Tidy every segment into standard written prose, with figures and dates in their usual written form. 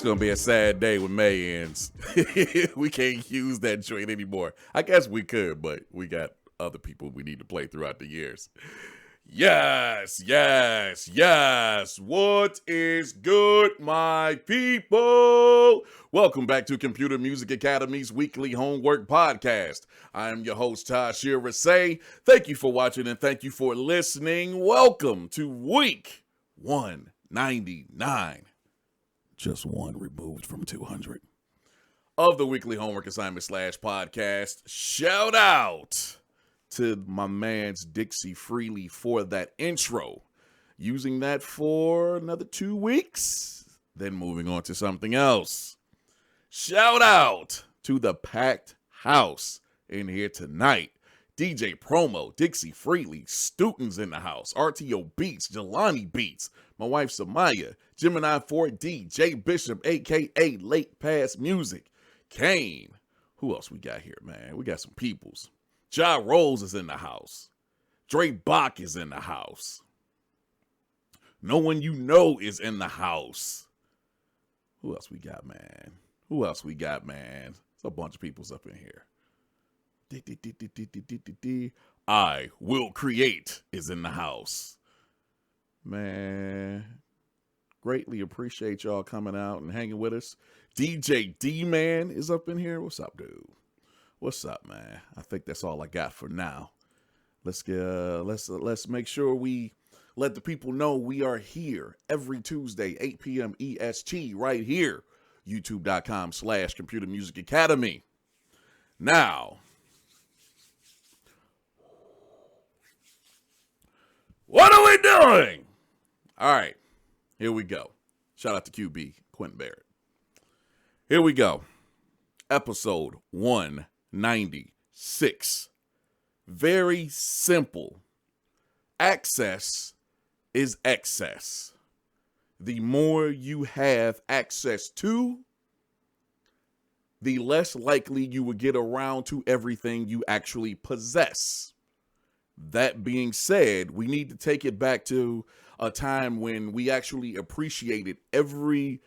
It's going to be a sad day when May ends. We can't use that joint anymore. I guess we could, but we got other people we need to play throughout the years. Yes. What is good, my people? Welcome back to Computer Music Academy's weekly homework podcast. I am your host, Tasherre Risay. Thank you for watching and thank you for listening. Welcome to week 199. Just one removed from 200 of the weekly homework assignment / podcast. Shout out to my man's Dixie Freely for that intro. Using that for another 2 weeks, then moving on to something else. Shout out to the packed house in here tonight. DJ Promo, Dixie Freely, Students in the house, RTO Beats, Jelani Beats, my wife Samaya, Gemini 4D, J Bishop, a.k.a. Late Pass Music, CAIN. Who else we got here, man? We got some peoples. Ja Rose is in the house. Dre Bach is in the house. No One You Know is in the house. Who else we got, man? There's a bunch of peoples up in here. I Will Create is in the house. Man, greatly appreciate y'all coming out and hanging with us. DJ D-Man is up in here. What's up, dude? What's up, man? I think that's all I got for now. Let's make sure we let the people know we are here every Tuesday, 8 p.m. EST, right here, youtube.com/Computer Music Academy. Now, what are we doing? All right, here we go. Shout out to QB, Quentin Barrett. Here we go. Episode 196. Very simple. Access is excess. The more you have access to, the less likely you will get around to everything you actually possess. That being said, we need to take it back to a time when we actually appreciated every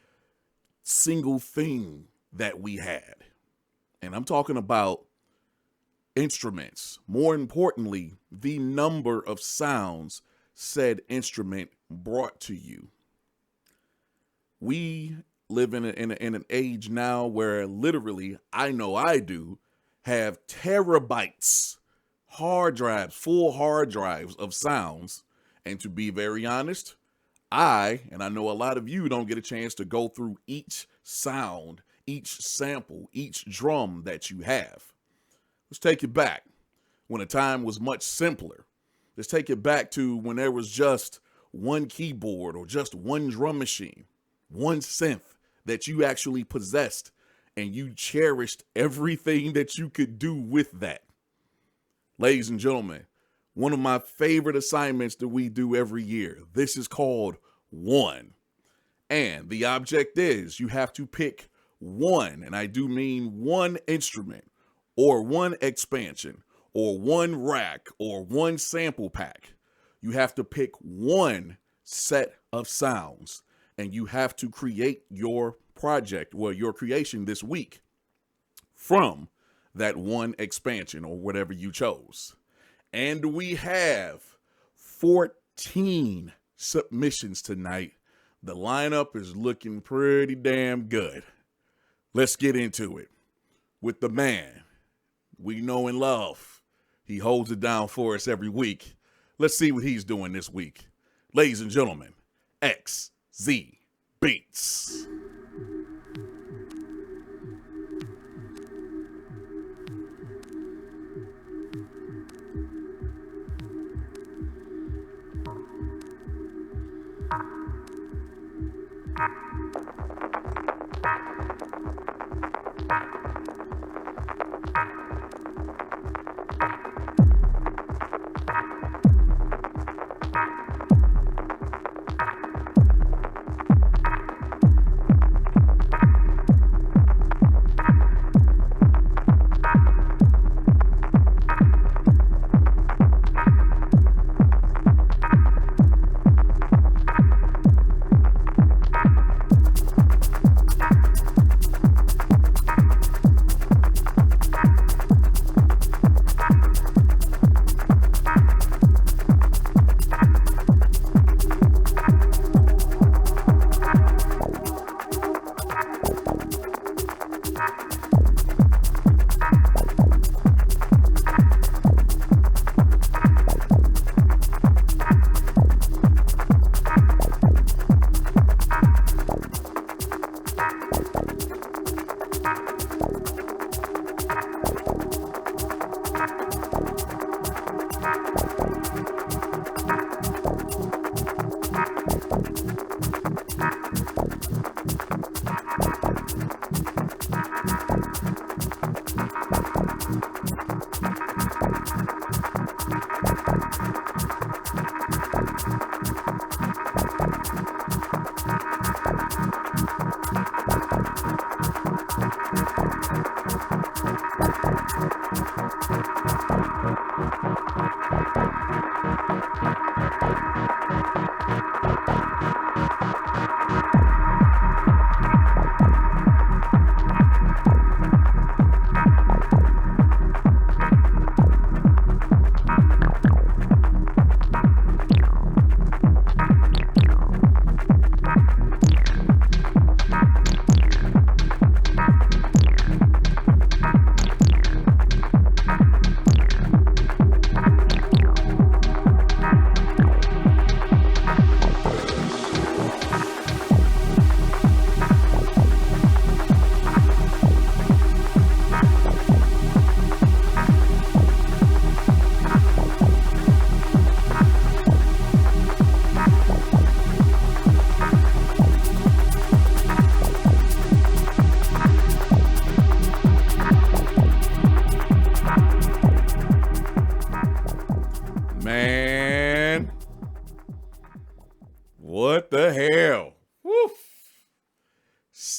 single thing that we had. And I'm talking about instruments. More importantly, the number of sounds said instrument brought to you. We live in an age now where literally, I know I do, have terabytes, hard drives, full hard drives of sounds. And to be very honest, I know a lot of you don't get a chance to go through each sound, each sample, each drum that you have. Let's take it back when a time was much simpler. Let's take it back to when there was just one keyboard or just one drum machine, one synth that you actually possessed, and you cherished everything that you could do with that. Ladies and gentlemen, one of my favorite assignments that we do every year. This is called One. And the object is you have to pick one, and I do mean one instrument or one expansion or one rack or one sample pack. You have to pick one set of sounds, and you have to create your project or your creation this week from that one expansion or whatever you chose. And we have 14 submissions tonight. The lineup is looking pretty damn good. Let's get into it with the man we know and love. He holds it down for us every week. Let's see what he's doing this week. Ladies and gentlemen, XZ Beats.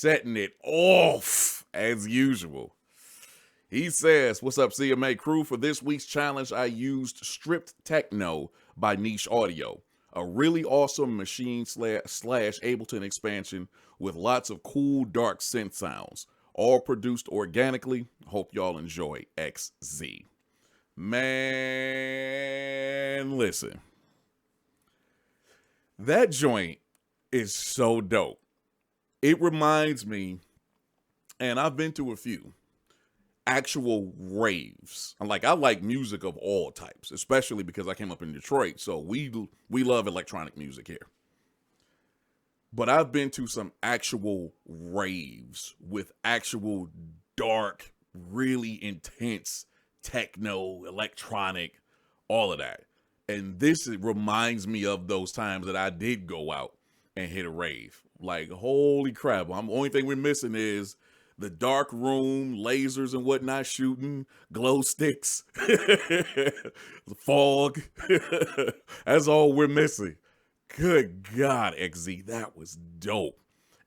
setting it off as usual. He says, what's up, CMA crew? For this week's challenge, I used Stripped Techno by Niche Audio, a really awesome machine slash Ableton expansion with lots of cool, dark synth sounds, all produced organically. Hope y'all enjoy XZ. Man, listen. That joint is so dope. It reminds me, and I've been to a few, actual raves. I like music of all types, especially because I came up in Detroit, so we love electronic music here. But I've been to some actual raves with actual dark, really intense techno, electronic, all of that. And this reminds me of those times that I did go out and hit a rave. Like, holy crap. The only thing we're missing is the dark room, lasers and whatnot shooting, glow sticks, the fog. That's all we're missing. Good God, XZ, that was dope.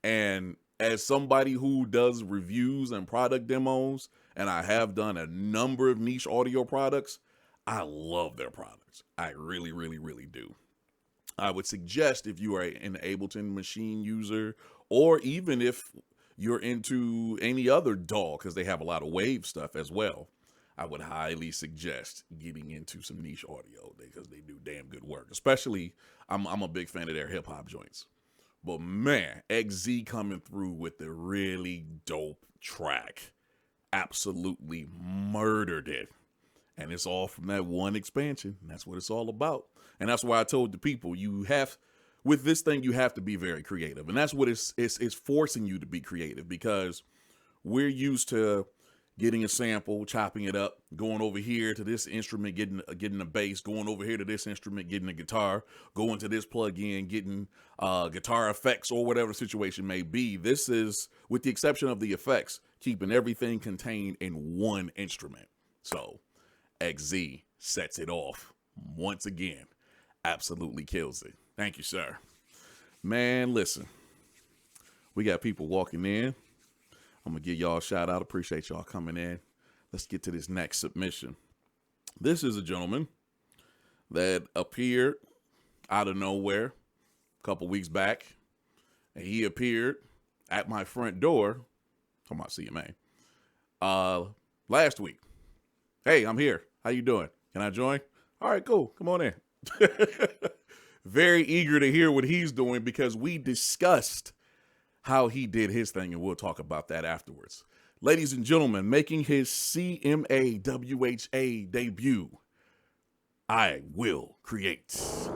And as somebody who does reviews and product demos, and I have done a number of niche audio products, I love their products. I really, really, really do. I would suggest if you are an Ableton machine user, or even if you're into any other DAW, because they have a lot of wave stuff as well, I would highly suggest getting into some niche audio because they do damn good work. Especially, I'm a big fan of their hip hop joints. But man, XZ coming through with the really dope track. Absolutely murdered it. And it's all from that one expansion. And that's what it's all about. And that's why I told the people, with this thing, you have to be very creative. And that's what it's forcing you to be creative, because we're used to getting a sample, chopping it up, going over here to this instrument, getting a bass, going over here to this instrument, getting a guitar, going to this plug-in, getting guitar effects, or whatever the situation may be. This is, with the exception of the effects, keeping everything contained in one instrument. So XZ sets it off once again. Absolutely kills it. Thank you, sir. Man, listen, we got people walking in. I'm going to give y'all a shout out. Appreciate y'all coming in. Let's get to this next submission. This is a gentleman that appeared out of nowhere a couple weeks back. And he appeared at my front door. Talking about CMA. Last week. Hey, I'm here. How you doing? Can I join? All right, cool. Come on in. Very eager to hear what he's doing, because we discussed how he did his thing, and we'll talk about that afterwards. Ladies and gentlemen, making his CMAWHA debut, I Will Create.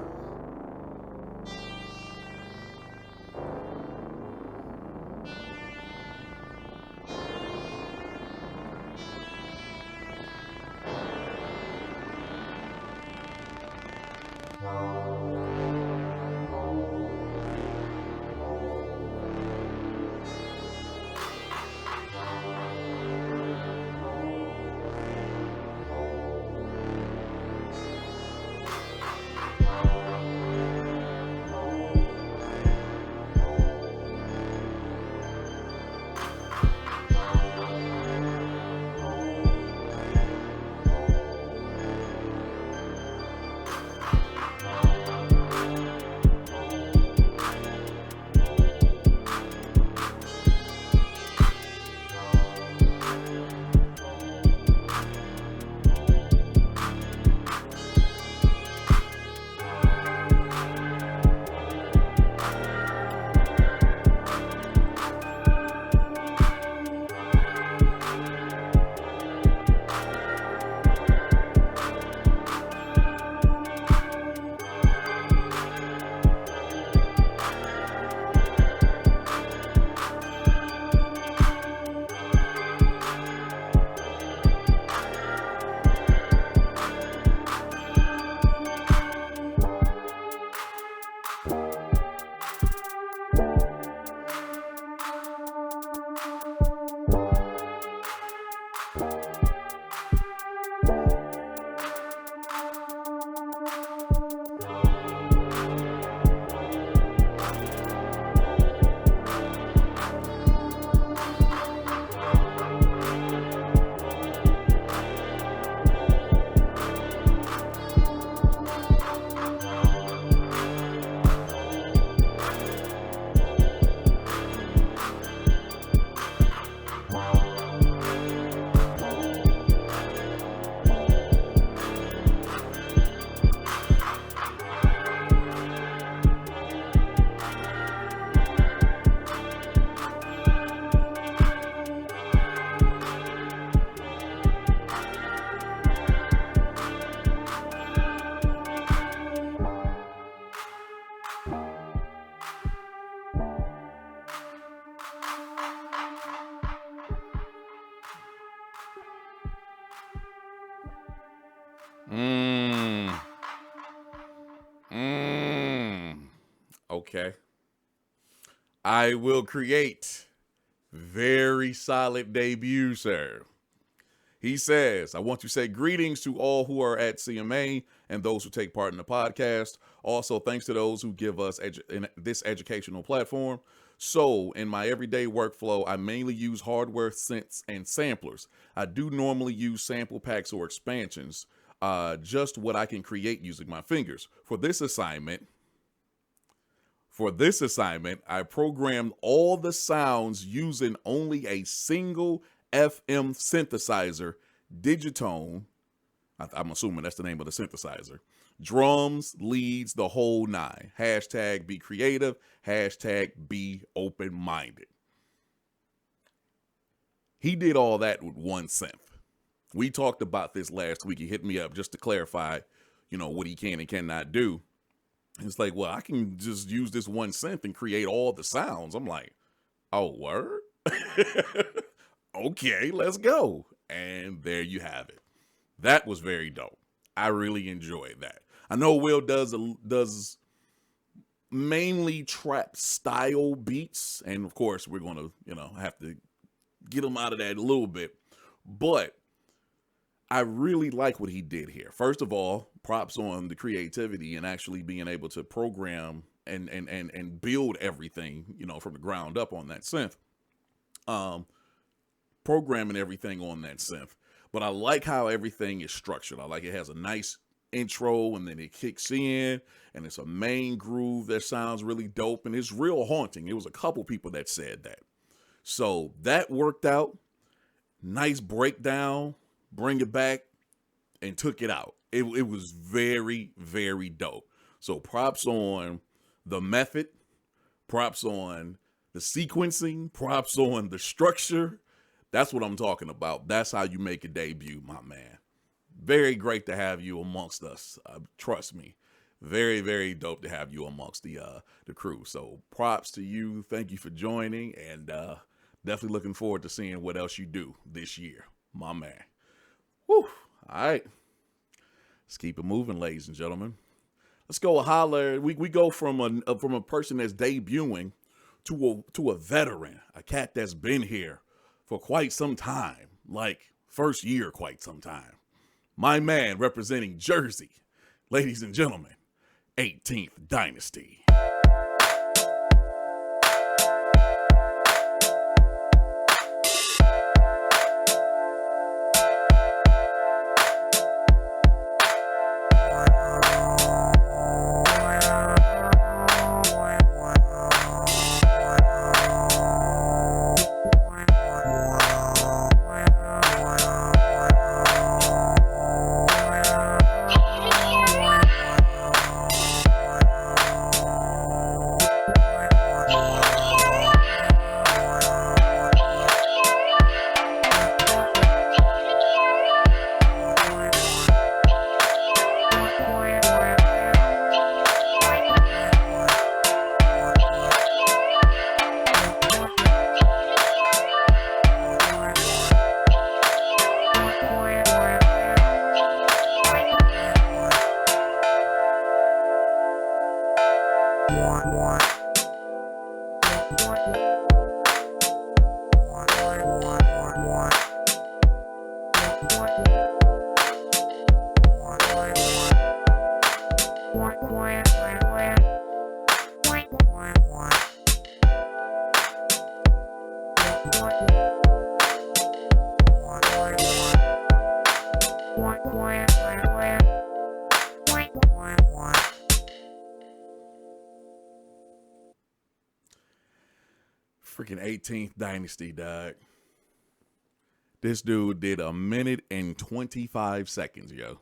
Mm. Okay. I will create. Very solid debut, sir. He says, I want to say greetings to all who are at CMA and those who take part in the podcast. Also, thanks to those who give us in this educational platform. So, in my everyday workflow, I mainly use hardware synths and samplers. I do normally use sample packs or expansions, just what I can create using my fingers. For this assignment, I programmed all the sounds using only a single FM synthesizer, Digitone. I'm assuming that's the name of the synthesizer. Drums, leads, the whole nine. Hashtag be creative. Hashtag be open-minded. He did all that with one synth. We talked about this last week. He hit me up just to clarify, what he can and cannot do. It's like, well, I can just use this one synth and create all the sounds. I'm like, oh, word? Okay, let's go. And there you have it. That was very dope. I really enjoyed that. I know Will does mainly trap style beats. And of course, we're going to, have to get him out of that a little bit. But I really like what he did here. First of all, props on the creativity and actually being able to program and build everything, from the ground up on that synth. Programming everything on that synth. But I like how everything is structured. I like it has a nice intro and then it kicks in and it's a main groove that sounds really dope and it's real haunting. It was a couple people that said that. So that worked out. Nice breakdown. Bring it back and took it out. It was very, very dope. So props on the method, props on the sequencing, props on the structure. That's what I'm talking about. That's how you make a debut, my man. Very great to have you amongst us. Trust me. Very, very dope to have you amongst the crew. So props to you. Thank you for joining and definitely looking forward to seeing what else you do this year, my man. Whew. All right. Let's keep it moving, ladies and gentlemen. Let's go holler. We go from a person that's debuting to a veteran, a cat that's been here for quite some time, like first year quite some time. My man representing Jersey, ladies and gentlemen, 18th Dynasty. Freaking 18th Dynasty, dog. This dude did 1 minute and 25 seconds, yo.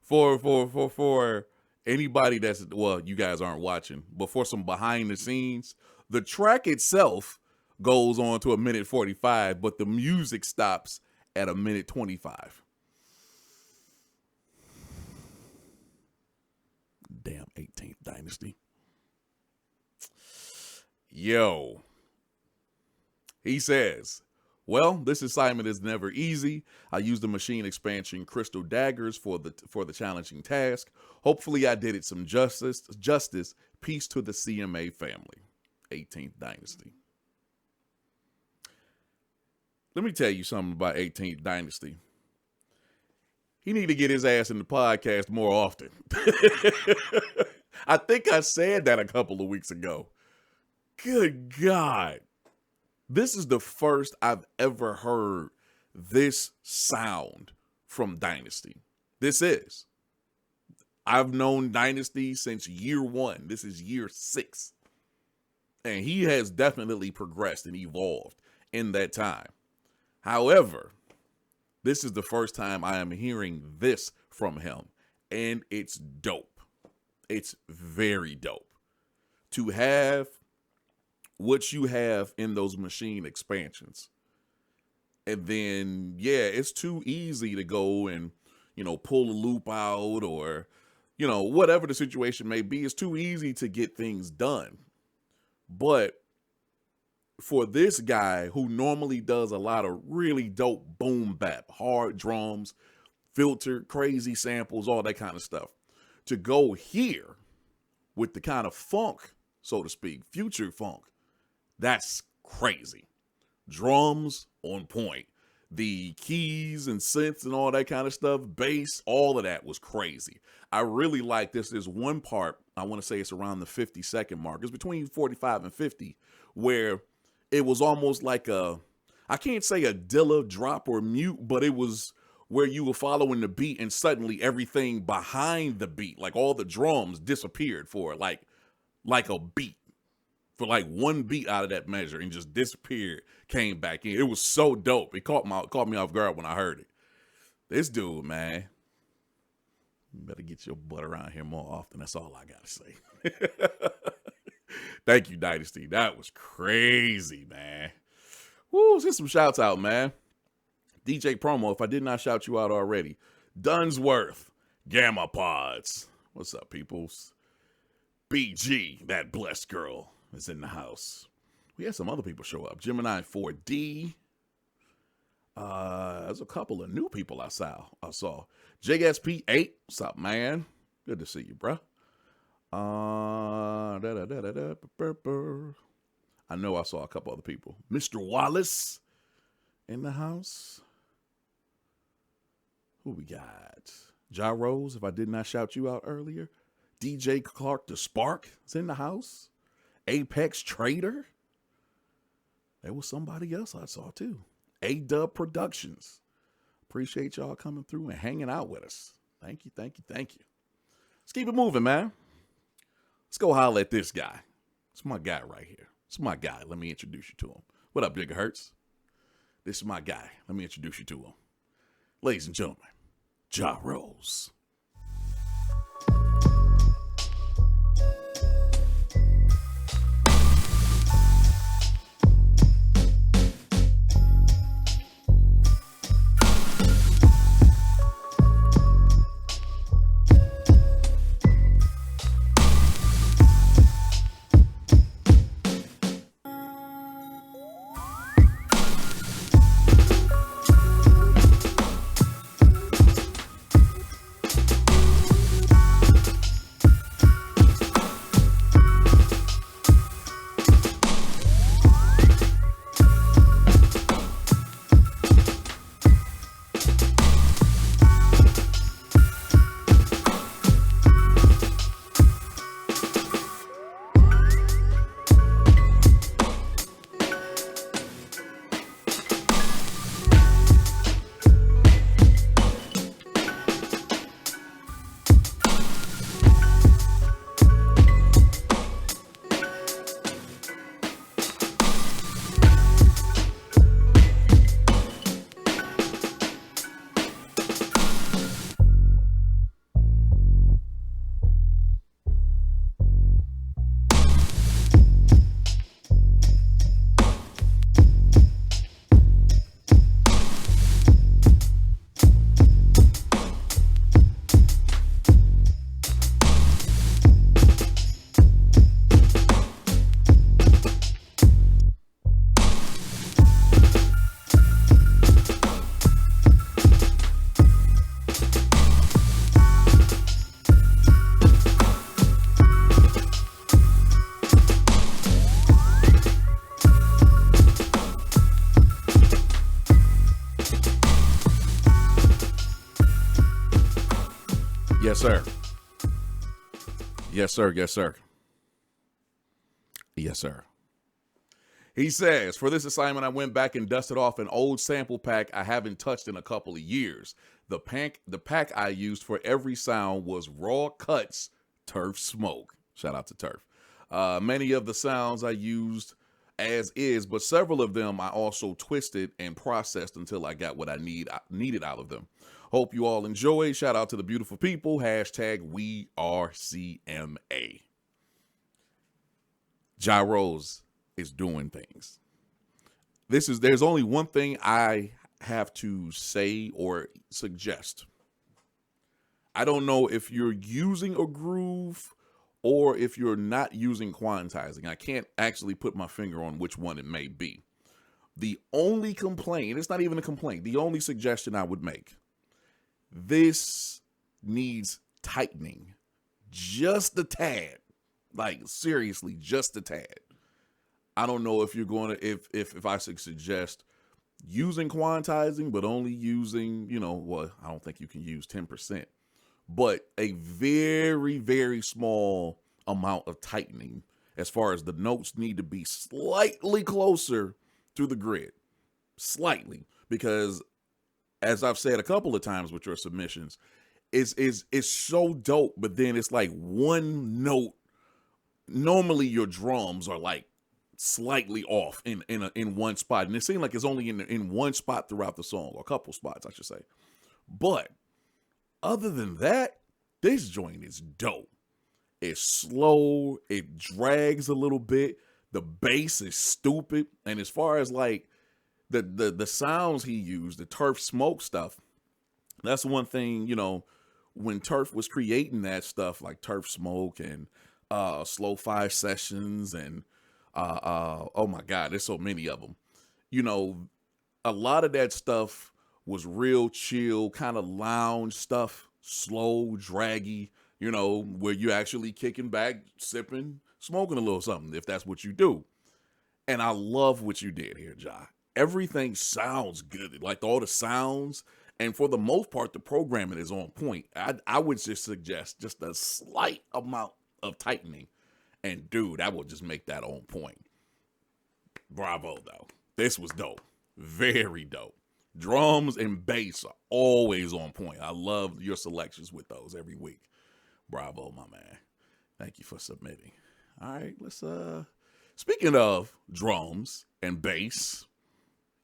For anybody that's, well, you guys aren't watching, but for some behind the scenes, the track itself goes on to 1 minute 45, but the music stops at 1 minute 25. Damn 18th Dynasty. Yo. He says, Well, this assignment is never easy. I used the machine expansion crystal daggers for the challenging task. Hopefully I did it some justice. Peace to the CMA family. 18th Dynasty. Let me tell you something about 18th Dynasty. He need to get his ass in the podcast more often. I think I said that a couple of weeks ago. Good God. This is the first I've ever heard this sound from Dynasty. This is. I've known Dynasty since year 1. This is year 6. And he has definitely progressed and evolved in that time. However, this is the first time I am hearing this from him. And it's dope. It's very dope. To have what you have in those machine expansions. And then, yeah, it's too easy to go and, pull a loop out or, whatever the situation may be. It's too easy to get things done. But for this guy who normally does a lot of really dope boom bap, hard drums, filtered, crazy samples, all that kind of stuff, to go here with the kind of funk, so to speak, future funk, that's crazy. Drums on point. The keys and synths and all that kind of stuff, bass, all of that was crazy. I really like this. There's one part, I want to say it's around the 50-second mark. It's between 45 and 50, where it was almost like I can't say a Dilla drop or mute, but it was where you were following the beat and suddenly everything behind the beat, like all the drums disappeared for like a beat. For like one beat out of that measure and just disappeared, came back in. It was so dope. It caught me off guard when I heard it. This dude, man, you better get your butt around here more often. That's all I got to say. Thank you, Dynasty. That was crazy, man. Woo, send some shouts out, man. DJ Promo, if I did not shout you out already. Dunsworth, Gamma Pods. What's up, peoples? BG, that blessed girl, is in the house. We had some other people show up. Gemini 4D. There's a couple of new people I saw. JSP8. What's up, man? Good to see you, bro. I know I saw a couple other people. Mr. Wallace in the house. Who we got? Ja Rose, if I did not shout you out earlier. DJ Clark the Spark is in the house. Apex Trader. There was somebody else I saw too. A-Dub Productions. Appreciate y'all coming through and hanging out with us. Thank you, thank you, thank you. Let's keep it moving, man. Let's go holler at this guy. It's my guy right here. It's my guy. Let me introduce you to him. What up, Gigahertz? This is my guy. Let me introduce you to him. Ladies and gentlemen, Ja Rose. Yes, sir. Yes, sir. Yes, sir. Yes, sir. He says, for this assignment, I went back and dusted off an old sample pack I haven't touched in a couple of years. The pack I used for every sound was Raw Cuts Turf Smoke. Shout out to Turf. Many of the sounds I used as is, but several of them I also twisted and processed until I got what I needed out of them. Hope you all enjoy. Shout out to the beautiful people. Hashtag WeAreCMA. Gyros is doing things. There's only one thing I have to say or suggest. I don't know if you're using a groove or if you're not using quantizing. I can't actually put my finger on which one it may be. The only complaint, it's not even a complaint, the only suggestion I would make, this needs tightening just a tad. Like, seriously, just a tad. I don't know if you're going to, if I should suggest using quantizing, but only using, well, I don't think you can use 10%, but a very, very small amount of tightening as far as the notes need to be slightly closer to the grid. Slightly. Because as I've said a couple of times with your submissions, it's so dope, but then it's like one note. Normally your drums are like slightly off in one spot, and it seems like it's only in one spot throughout the song, or a couple spots, I should say. But other than that, this joint is dope. It's slow, it drags a little bit, the bass is stupid, and as far as like the sounds he used, the Turf Smoke stuff, that's one thing, when Turf was creating that stuff like Turf Smoke and Slow 5 Sessions and oh my God, there's so many of them. A lot of that stuff was real chill, kind of lounge stuff, slow, draggy, where you actually kicking back, sipping, smoking a little something, if that's what you do. And I love what you did here, Ja. Everything sounds good, like all the sounds, and for the most part, the programming is on point. I would just suggest just a slight amount of tightening, and dude, that will just make that on point. Bravo, though. This was dope. Very dope. Drums and bass are always on point. I love your selections with those every week. Bravo, my man. Thank you for submitting. All right, let's speaking of drums and bass,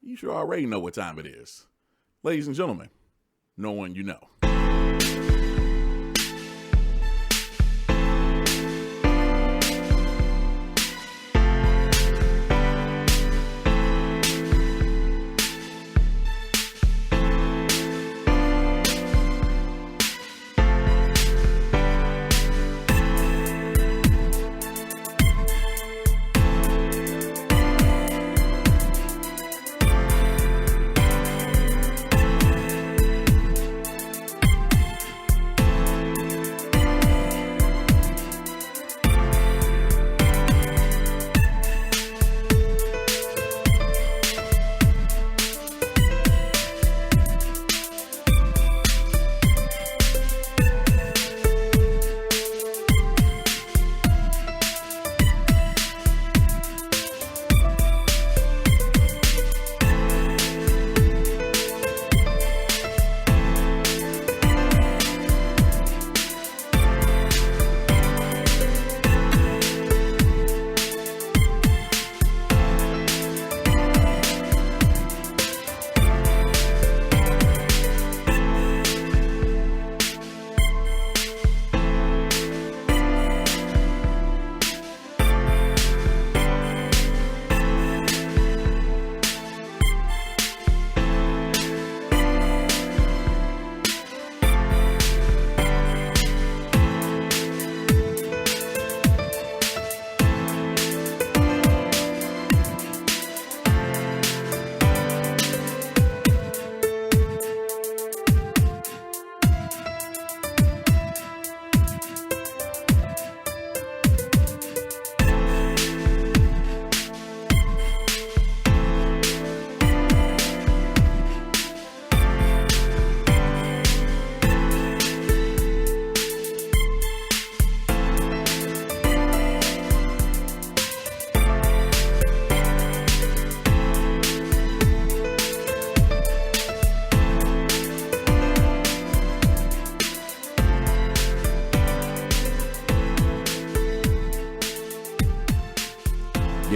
you sure already know what time it is. Ladies and gentlemen, know when you know.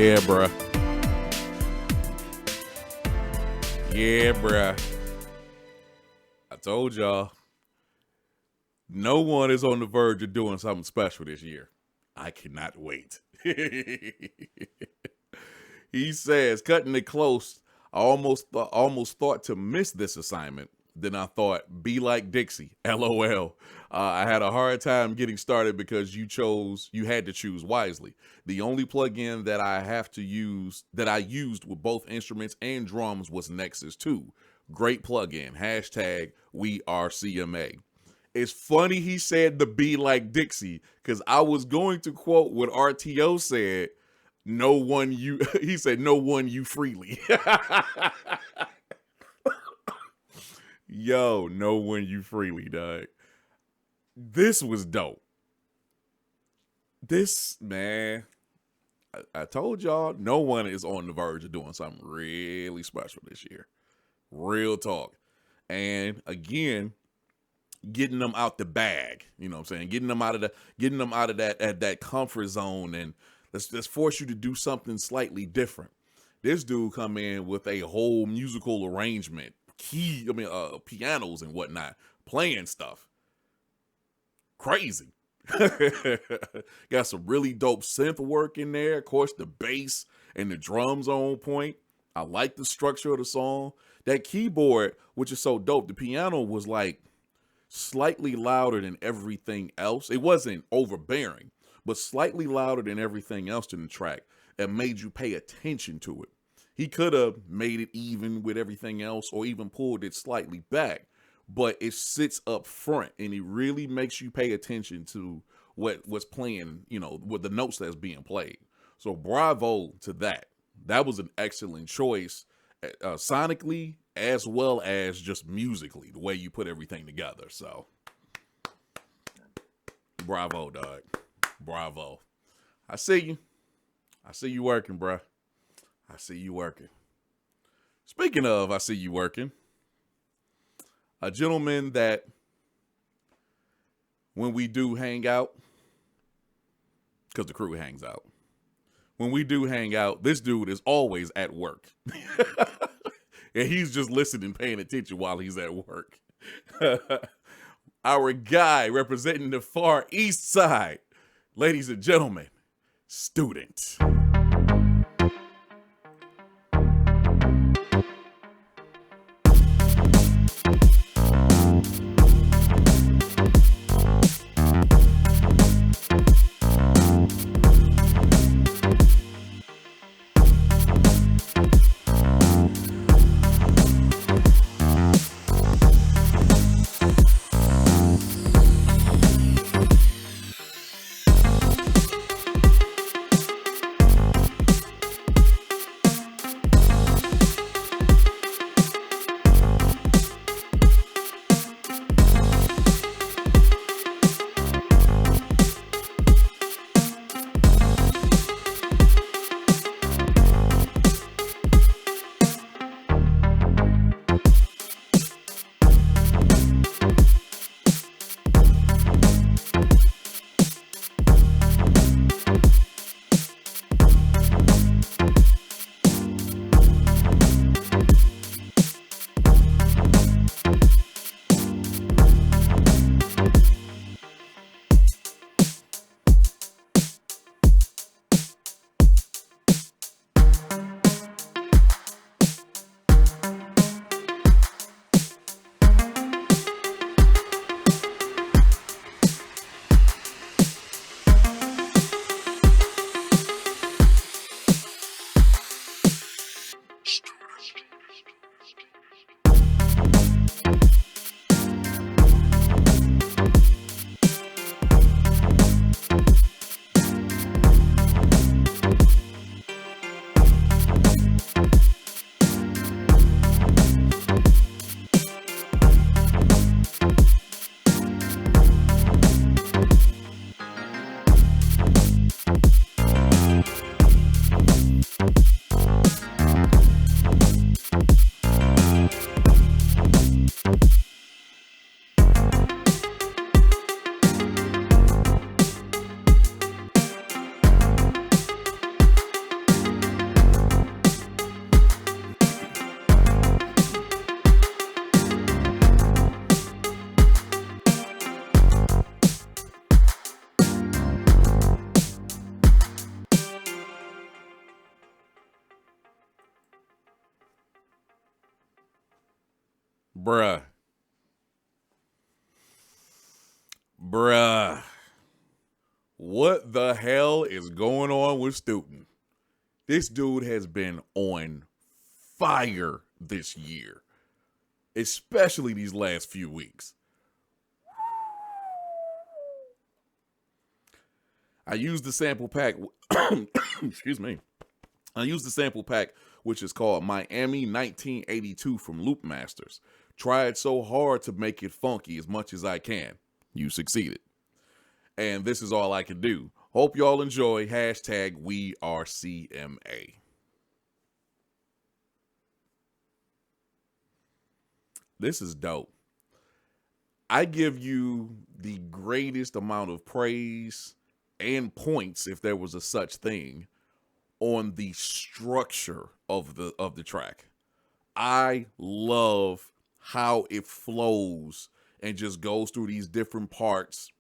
Yeah, bruh. Yeah, bruh. I told y'all, no one is on the verge of doing something special this year. I cannot wait. He says, cutting it close, I almost thought to miss this assignment. Then I thought, be like Dixie, LOL. I had a hard time getting started because you had to choose wisely. The only plugin that I used with both instruments and drums was Nexus 2. Great plugin. Hashtag we are CMA. It's funny he said the be like Dixie, because I was going to quote what RTO said, he said, no one you freely. Yo, no one you freely, dog. This was dope. This, man, I told y'all, no one is on the verge of doing something really special this year. Real talk. And again, getting them out the bag, you know what I'm saying? Getting them out of that comfort zone, and let's force you to do something slightly different. This dude come in with a whole musical arrangement, pianos and whatnot, playing stuff. Crazy. Got some really dope synth work in there. Of course, the bass and the drums are on point. I like the structure of the song. That keyboard, which is so dope, the piano was like slightly louder than everything else. It wasn't overbearing, but slightly louder than everything else in the track, and made you pay attention to it. He could have made it even with everything else, or even pulled it slightly back, but it sits up front, and it really makes you pay attention to what's playing, with the notes that's being played. So bravo to that. That was an excellent choice, sonically as well as just musically, the way you put everything together. So bravo, dog. Bravo. I see you. I see you working, bruh. I see you working. Speaking of, I see you working. A gentleman that, when we do hang out, because the crew hangs out, when we do hang out, this dude is always at work. And he's just listening, paying attention while he's at work. Our guy representing the Far East Side, ladies and gentlemen, Student. Bruh. Bruh. What the hell is going on with Student? This dude has been on fire this year, especially these last few weeks. I used the sample pack. Excuse me. I used the sample pack, which is called Miami 1982 from Loop Masters. Tried so hard to make it funky as much as I can. You succeeded. And this is all I can do. Hope y'all enjoy. Hashtag We Are CMA. This is dope. I give you the greatest amount of praise and points, if there was a such thing, on the structure of the track. I love how it flows and just goes through these different parts.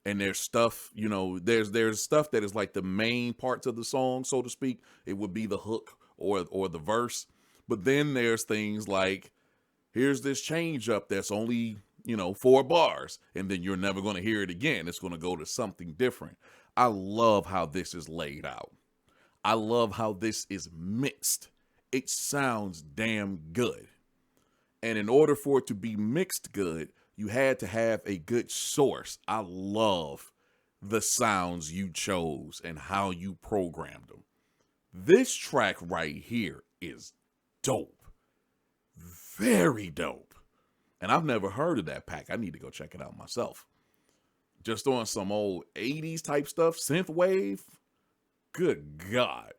And there's stuff, you know, there's stuff that is like the main parts of the song, so to speak. It would be the hook or the verse. But then there's things like, here's this change up that's only, 4 bars, and then you're never going to hear it again. It's going to go to something different. I love how this is laid out. I love how this is mixed. It sounds damn good. And in order for it to be mixed good, you had to have a good source. I love the sounds you chose and how you programmed them. This track right here is dope. Very dope. And I've never heard of that pack. I need to go check it out myself. Just on some old 80s type stuff, synthwave. Good God.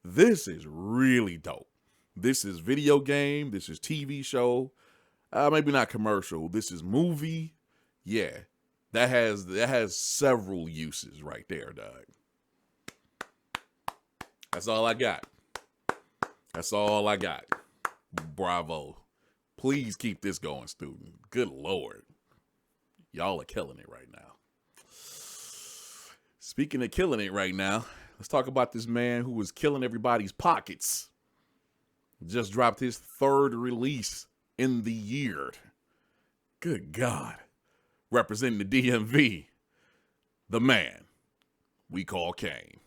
This is really dope. This is video game. This is TV show. Maybe not commercial. This is movie. Yeah. That has several uses right there, dog. That's all I got. That's all I got. Bravo. Please keep this going, Student. Good Lord. Y'all are killing it right now. Speaking of killing it right now, let's talk about this man who was killing everybody's pockets. Just dropped his 3rd release in the year. Good God. Representing the DMV, the man we call CAIN.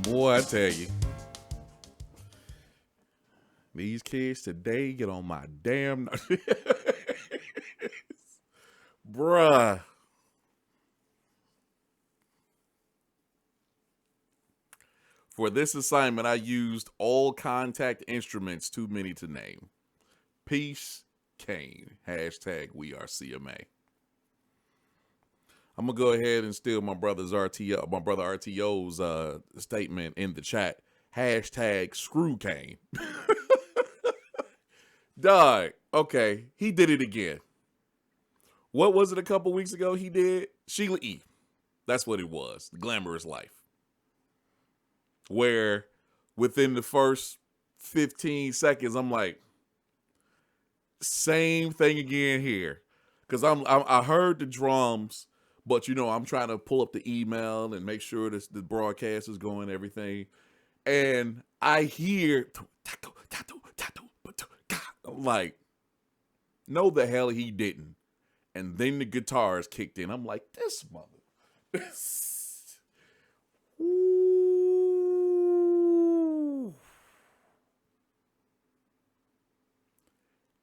Boy, I tell you, these kids today get on my damn nerves. Bruh. For this assignment, I used all contact instruments too many to name. Peace, CAIN. Hashtag we are CMA. I'm gonna go ahead and steal my brother RTO's statement in the chat. Hashtag screw CAIN. Dog. Okay, he did it again. What was it a couple weeks ago he did? Sheila E. That's what it was. The Glamorous Life. Where within the first 15 seconds, I'm like, same thing again here. Because I heard the drums, but, you know, I'm trying to pull up the email and make sure the broadcast is going and everything. And I hear, I'm like, no, the hell he didn't. And then the guitars kicked in. I'm like, this mother. Ooh.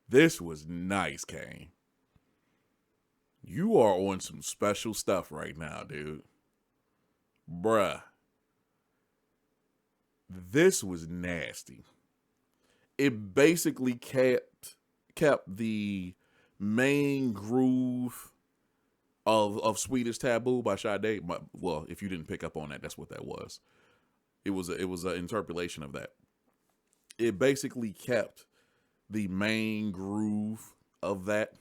This was nice, CAIN. You are on some special stuff right now, dude. Bruh. This was nasty. It basically kept the main groove of Sweetest Taboo by Sade. Well, if you didn't pick up on that, that's what that was. It was an interpolation of that. It basically kept the main groove of that.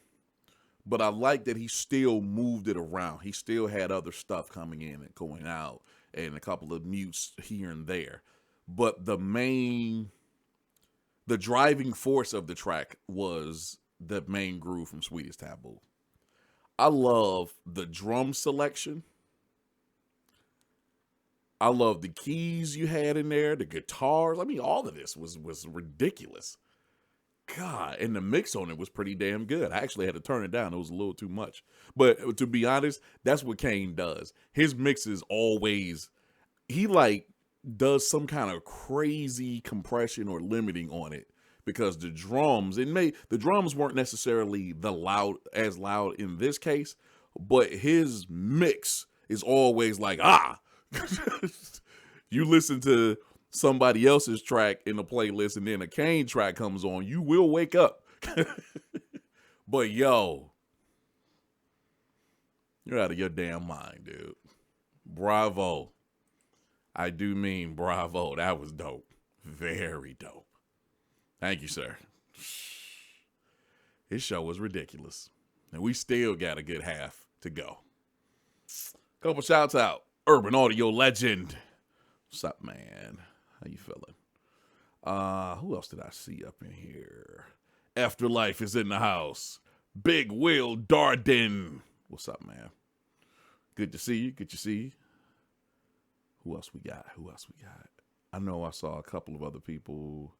But I like that he still moved it around. He still had other stuff coming in and going out and a couple of mutes here and there. But the driving force of the track was the main groove from Sweetest Taboo. I love the drum selection. I love the keys you had in there, the guitars. I mean, all of this was ridiculous. God, and the mix on it was pretty damn good. I actually had to turn it down. It was a little too much. But to be honest, that's what CAIN does. His mix is always, he like does some kind of crazy compression or limiting on it. Because the drums, the drums weren't necessarily as loud in this case, but his mix is always like, you listen to somebody else's track in the playlist and then a CAIN track comes on, you will wake up. But yo, you're out of your damn mind, dude. Bravo. I do mean bravo. That was dope. Very dope. Thank you, sir. His show was ridiculous. And we still got a good half to go. Couple shouts out. Urban Audio Legend. What's up, man? How you feeling? Who else did I see up in here? Afterlife is in the house. Big Will Darden. What's up, man? Good to see you. Good to see you. Who else we got? I know I saw a couple of other people.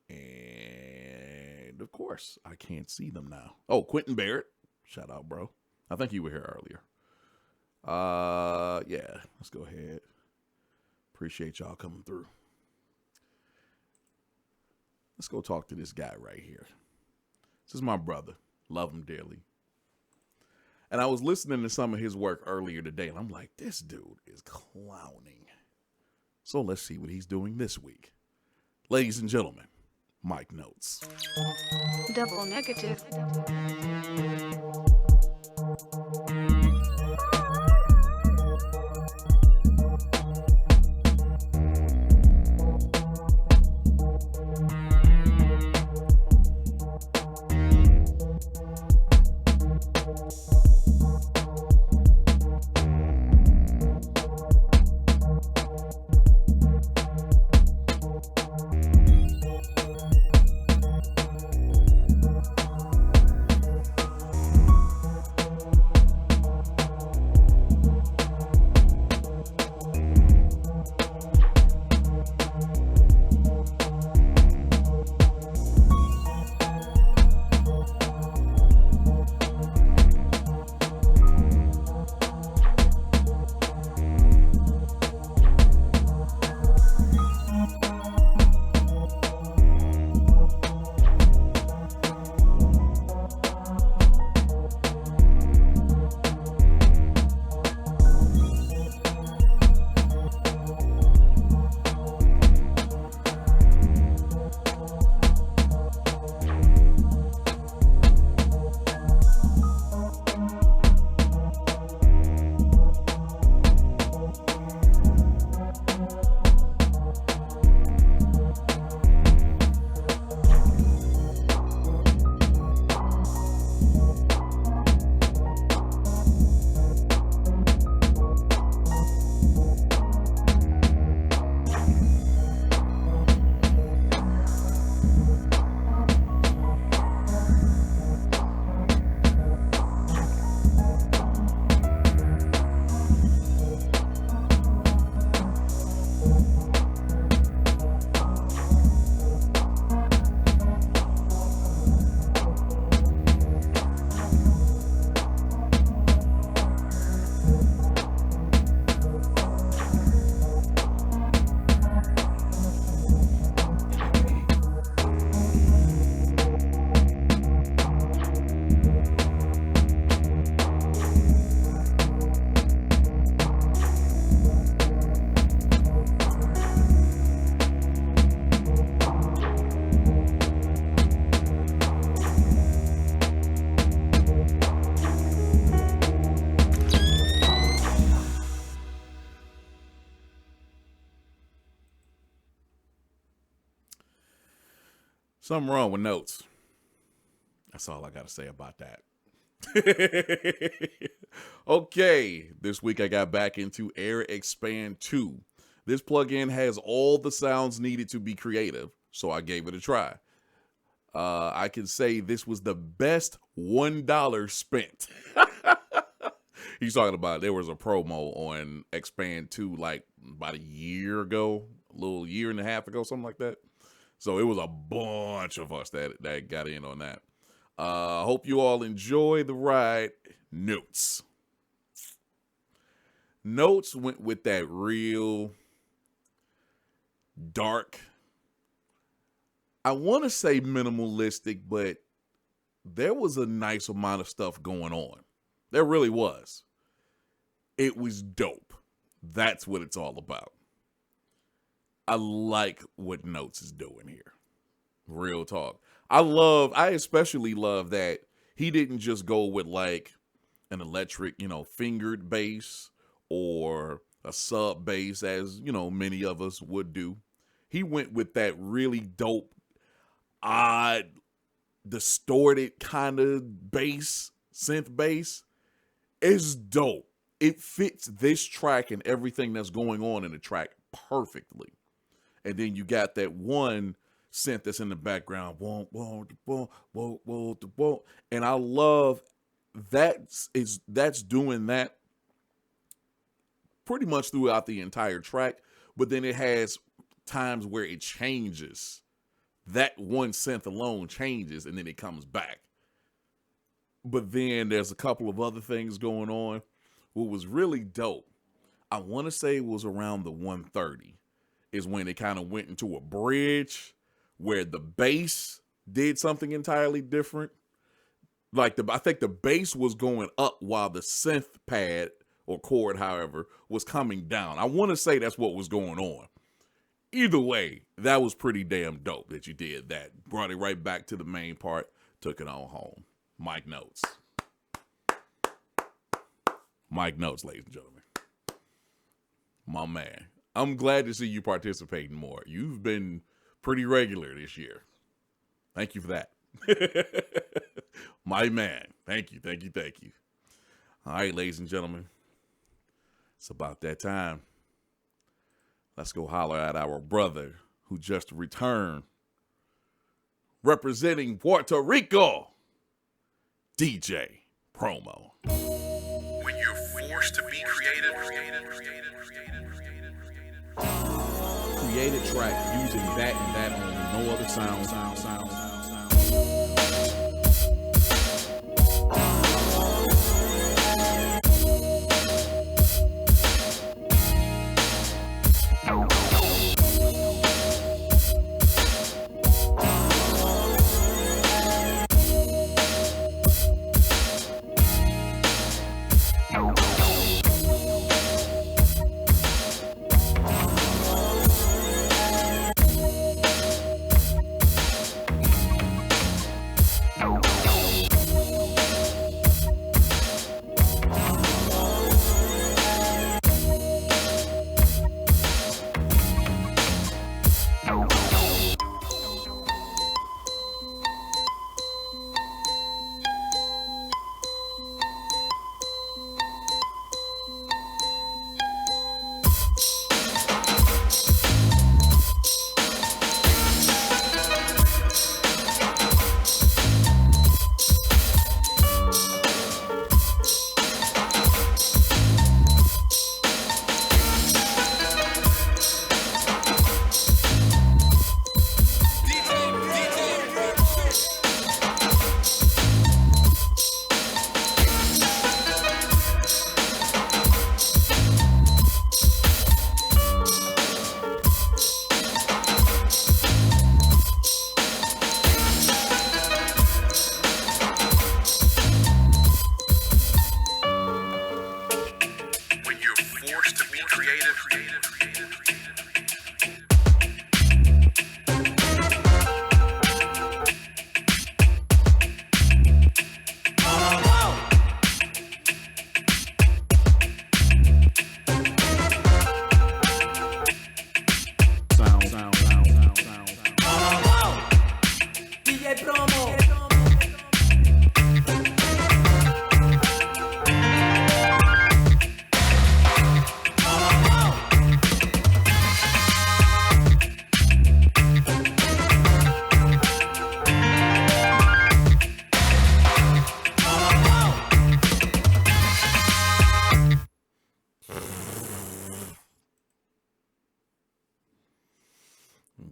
And of course, I can't see them now. Oh, Quentin Barrett. Shout out, bro. I think you were here earlier. Yeah, let's go ahead. Appreciate y'all coming through. Let's go talk to this guy right here. This is my brother. Love him dearly. And I was listening to some of his work earlier today, and I'm like, this dude is clowning. So let's see what he's doing this week. Ladies and gentlemen, MICNOTES. Double negative. Something wrong with notes. That's all I got to say about that. Okay, this week I got back into Air Expand 2. This plugin has all the sounds needed to be creative, so I gave it a try. I can say this was the best $1 spent. He's talking about there was a promo on Expand 2 like about a year ago, a little year and a half ago, something like that. So it was a bunch of us that got in on that. Hope you all enjoy the ride. Notes. Notes went with that real dark, I want to say minimalistic, but there was a nice amount of stuff going on. There really was. It was dope. That's what it's all about. I like what Notes is doing here. Real talk. I especially love that he didn't just go with like an electric, fingered bass or a sub bass as, many of us would do. He went with that really dope, odd, distorted kind of bass, synth bass. It's dope. It fits this track and everything that's going on in the track perfectly. And then you got that one synth that's in the background. And I love that's doing that pretty much throughout the entire track. But then it has times where it changes. That one synth alone changes and then it comes back. But then there's a couple of other things going on. What was really dope, I want to say it was around the 130, is when it kind of went into a bridge where the bass did something entirely different. Like I think the bass was going up while the synth pad or chord, however, was coming down. I want to say that's what was going on. Either way, that was pretty damn dope that you did that. Brought it right back to the main part, took it on home. MICNOTES. MICNOTES, ladies and gentlemen. My man. I'm glad to see you participating more. You've been pretty regular this year. Thank you for that. My man. Thank you. All right, ladies and gentlemen. It's about that time. Let's go holler at our brother who just returned. Representing Puerto Rico, DJ Promo. When you're forced to be creative. Create a track using that and that only, no other sound.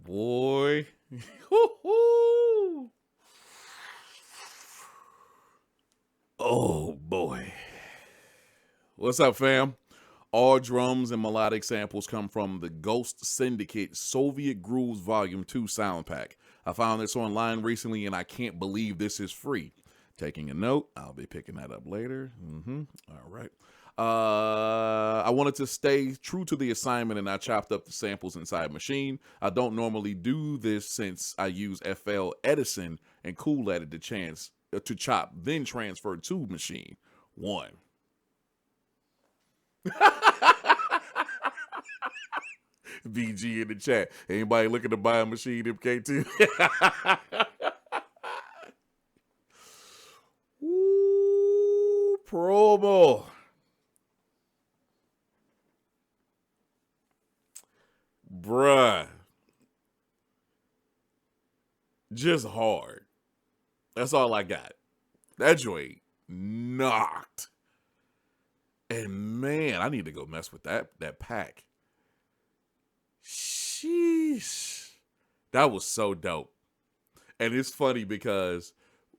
boy. Woo-hoo. Oh, boy. What's up, fam? All drums and melodic samples come from the Ghost Syndicate Soviet Grooves Volume 2 sound pack. I found this online recently, and I can't believe this is free. Taking a note. I'll be picking that up later. All right. I wanted to stay true to the assignment, and I chopped up the samples inside Machine. I don't normally do this since I use FL Edison and Cool Edit to chop, then transfer to Machine. 1. BG in the chat. Anybody looking to buy a Machine MK2? Ooh, promo. Bruh. Just hard. That's all I got. That joint knocked. And man, I need to go mess with that pack. Sheesh. That was so dope. And it's funny because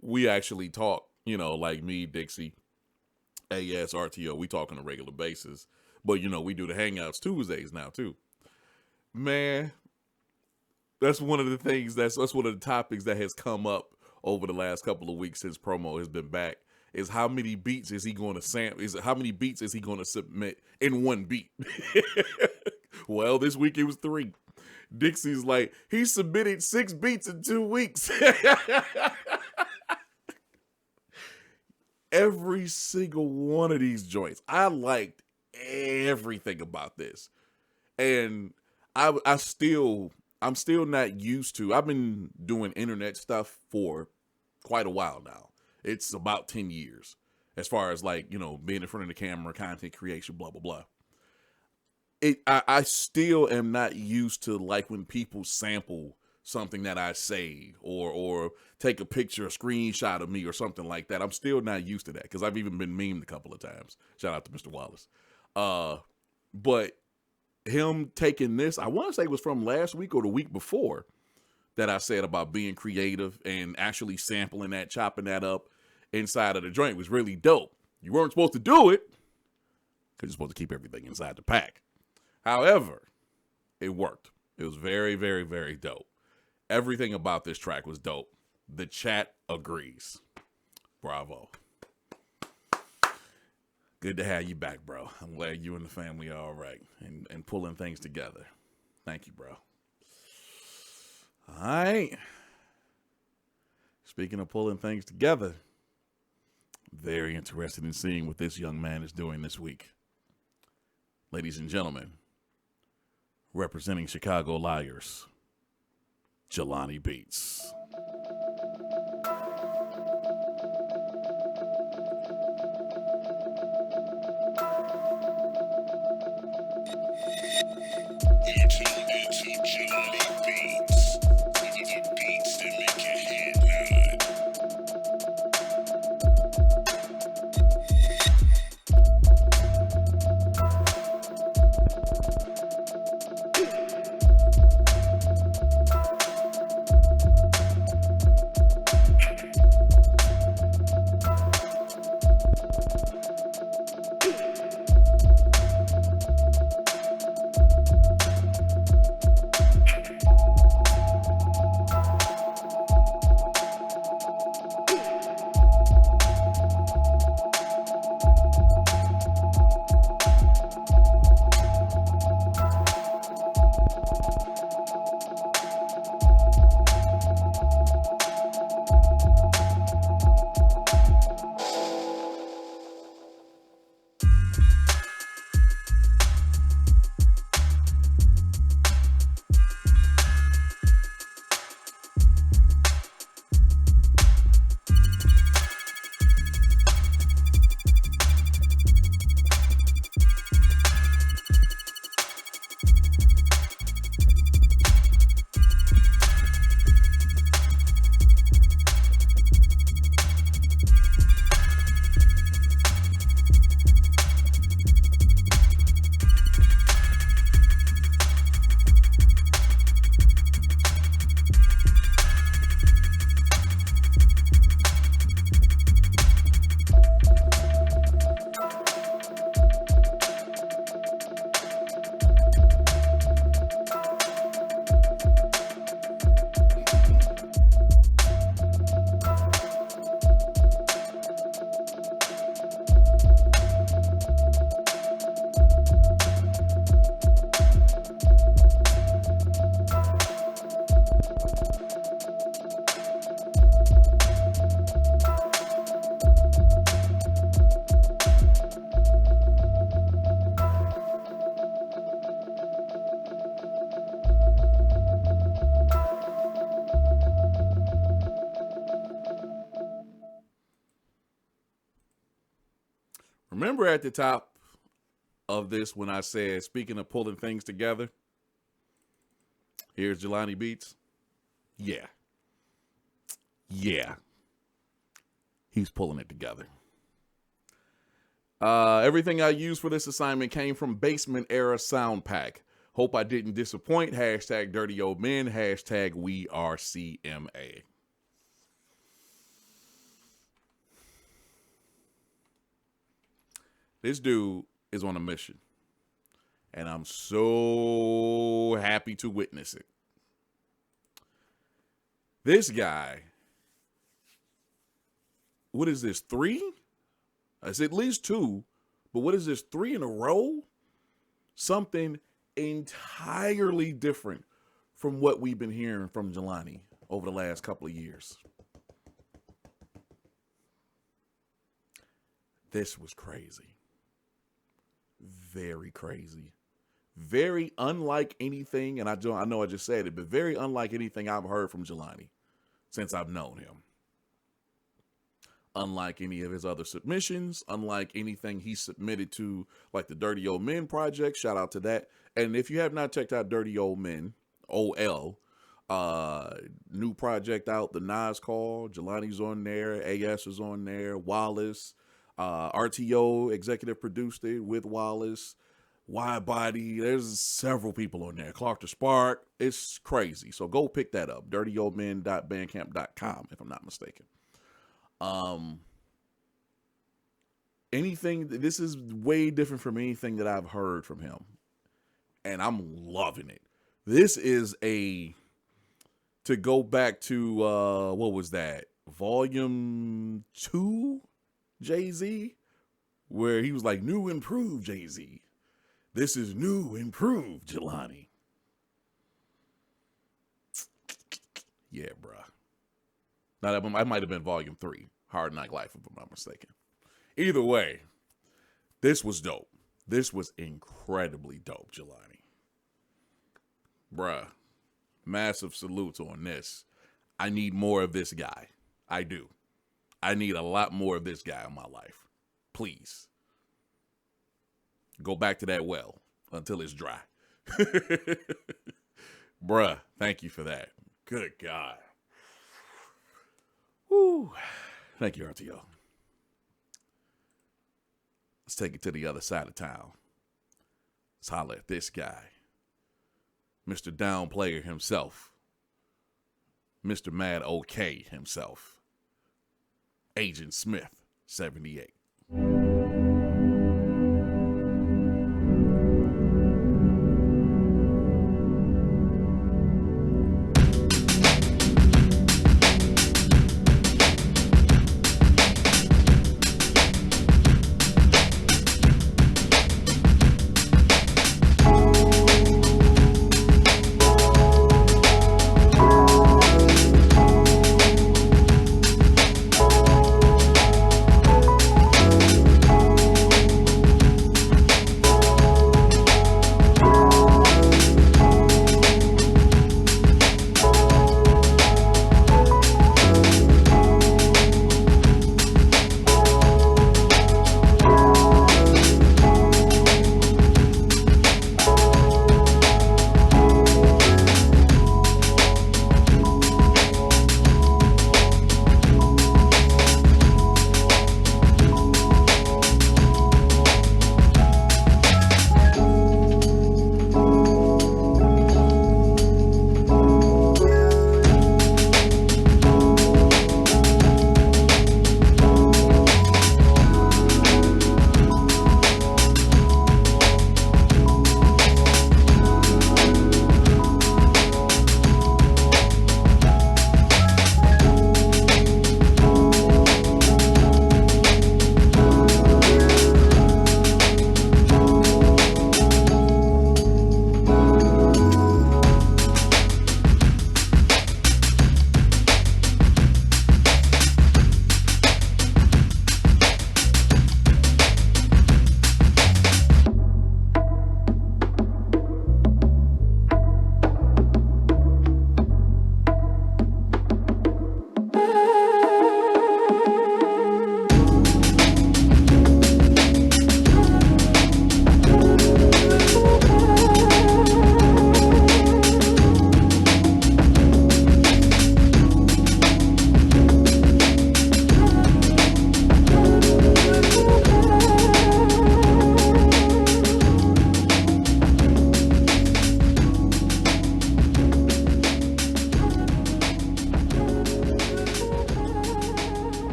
we actually talk, like me, Dixie, AS, RTO, we talk on a regular basis. But, we do the Hangouts Tuesdays now, too. Man, that's one of the things, that's one of the topics that has come up over the last couple of weeks since promo has been back, is how many beats is he going to sample? How many beats is he going to submit in one beat? Well, this week it was 3. Dixie's like, he submitted 6 beats in 2 weeks. Every single one of these joints. I liked everything about this. And I'm still not used to, I've been doing internet stuff for quite a while now. It's about 10 years as far as being in front of the camera, content creation, blah, blah, blah. I still am not used to when people sample something that I say or take a picture, a screenshot of me or something like that. I'm still not used to that because I've even been memed a couple of times. Shout out to Mr. Wallace. But him taking this, I want to say it was from last week or the week before that I said about being creative and actually sampling that, chopping that up inside of the joint was really dope. You weren't supposed to do it because you're supposed to keep everything inside the pack. However, it worked. It was very, very, very dope. Everything about this track was dope. The chat agrees. Bravo. Good to have you back, bro. I'm glad you and the family are all right and pulling things together. Thank you, bro. All right. Speaking of pulling things together, very interested in seeing what this young man is doing this week. Ladies and gentlemen, representing Chicago Liars, Jelani Beats. remember at the top of this when I said, speaking of pulling things together, here's Jelani Beats. Yeah. He's pulling it together. Everything I used for this assignment came from Basement Era Sound Pack. Hope I didn't disappoint. Hashtag Dirty Old Men. Hashtag We Are CMA. This dude is on a mission, and I'm so happy to witness it. This guy, what is this, 3? It's at least 2, but what is this, 3 in a row? Something entirely different from what we've been hearing from Jelani over the last couple of years. This was crazy. Very crazy. Very unlike anything, and I know I just said it, but very unlike anything I've heard from Jelani since I've known him. Unlike any of his other submissions, unlike anything he submitted to, like the Dirty Old Men project. Shout out to that. And if you have not checked out Dirty Old Men, OL, new project out, the Nas Call, Jelani's on there, AS is on there, Wallace, RTO executive produced it with Wallace, Wide Body. There's several people on there. Clark the Spark. It's crazy. So go pick that up. DirtyOldMen.bandcamp.com, if I'm not mistaken. This is way different from anything that I've heard from him, and I'm loving it. This is to go back to, what was that? Volume 2 Jay-Z, where he was like, new improved Jay-Z. This is new improved Jelani. Yeah, bruh. Now, that might have been Volume 3, Hard Knock Life, if I'm not mistaken. Either way, this was dope. This was incredibly dope, Jelani. Bruh, massive salute on this. I need more of this guy. I do. I need a lot more of this guy in my life. Please. Go back to that well until it's dry. Bruh, thank you for that. Good God. Woo. Thank you, RTO. Let's take it to the other side of town. Let's holler at this guy. Mr. Downplayer himself. Mr. Mad OK himself. Agent Smith, 78.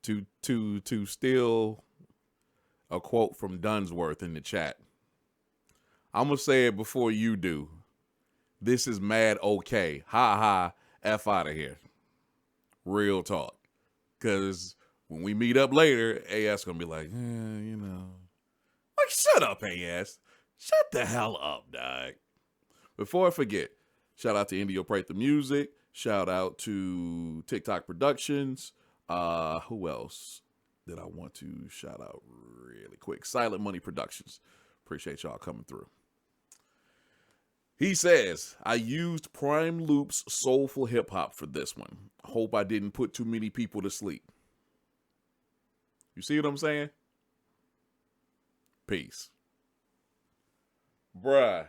to steal a quote from Dunsworth in the chat. I'm gonna say it before you do. This is mad okay. Ha ha. F out of here. Real talk. Because when we meet up later, AS gonna be like, you know. Like, shut up, AS. Shut the hell up, dog. Before I forget, shout out to Indio Prate the Music. Shout out to TikTok Productions. Who else did I want to shout out really quick? Silent Money Productions. Appreciate y'all coming through. He says, I used Prime Loop's Soulful Hip Hop for this one. Hope I didn't put too many people to sleep. You see what I'm saying? Peace. Bruh.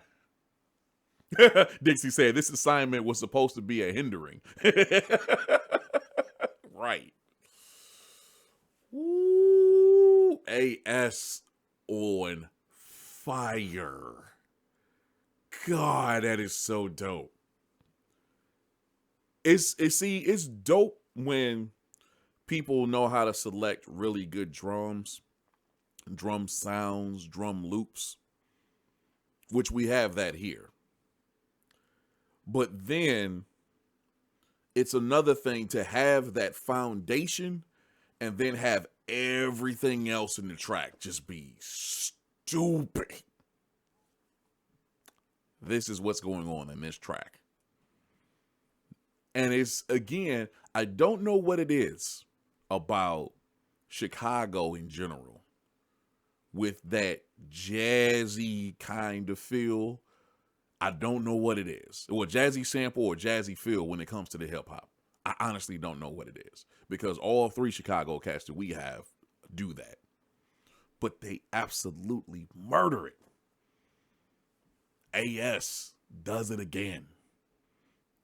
Dixie said, this assignment was supposed to be a hindering. Right. Ooh, AS on fire. God, that is so dope. It's dope when people know how to select really good drums, drum sounds, drum loops, which we have that here. But then it's another thing to have that foundation and then have everything else in the track just be stupid. This is what's going on in this track. And it's, again, I don't know what it is about Chicago in general with that jazzy kind of feel. I don't know what it is. Or jazzy sample or jazzy feel when it comes to the hip hop. I honestly don't know what it is. Because all three Chicago cats that we have do that. But they absolutely murder it. AS does it again.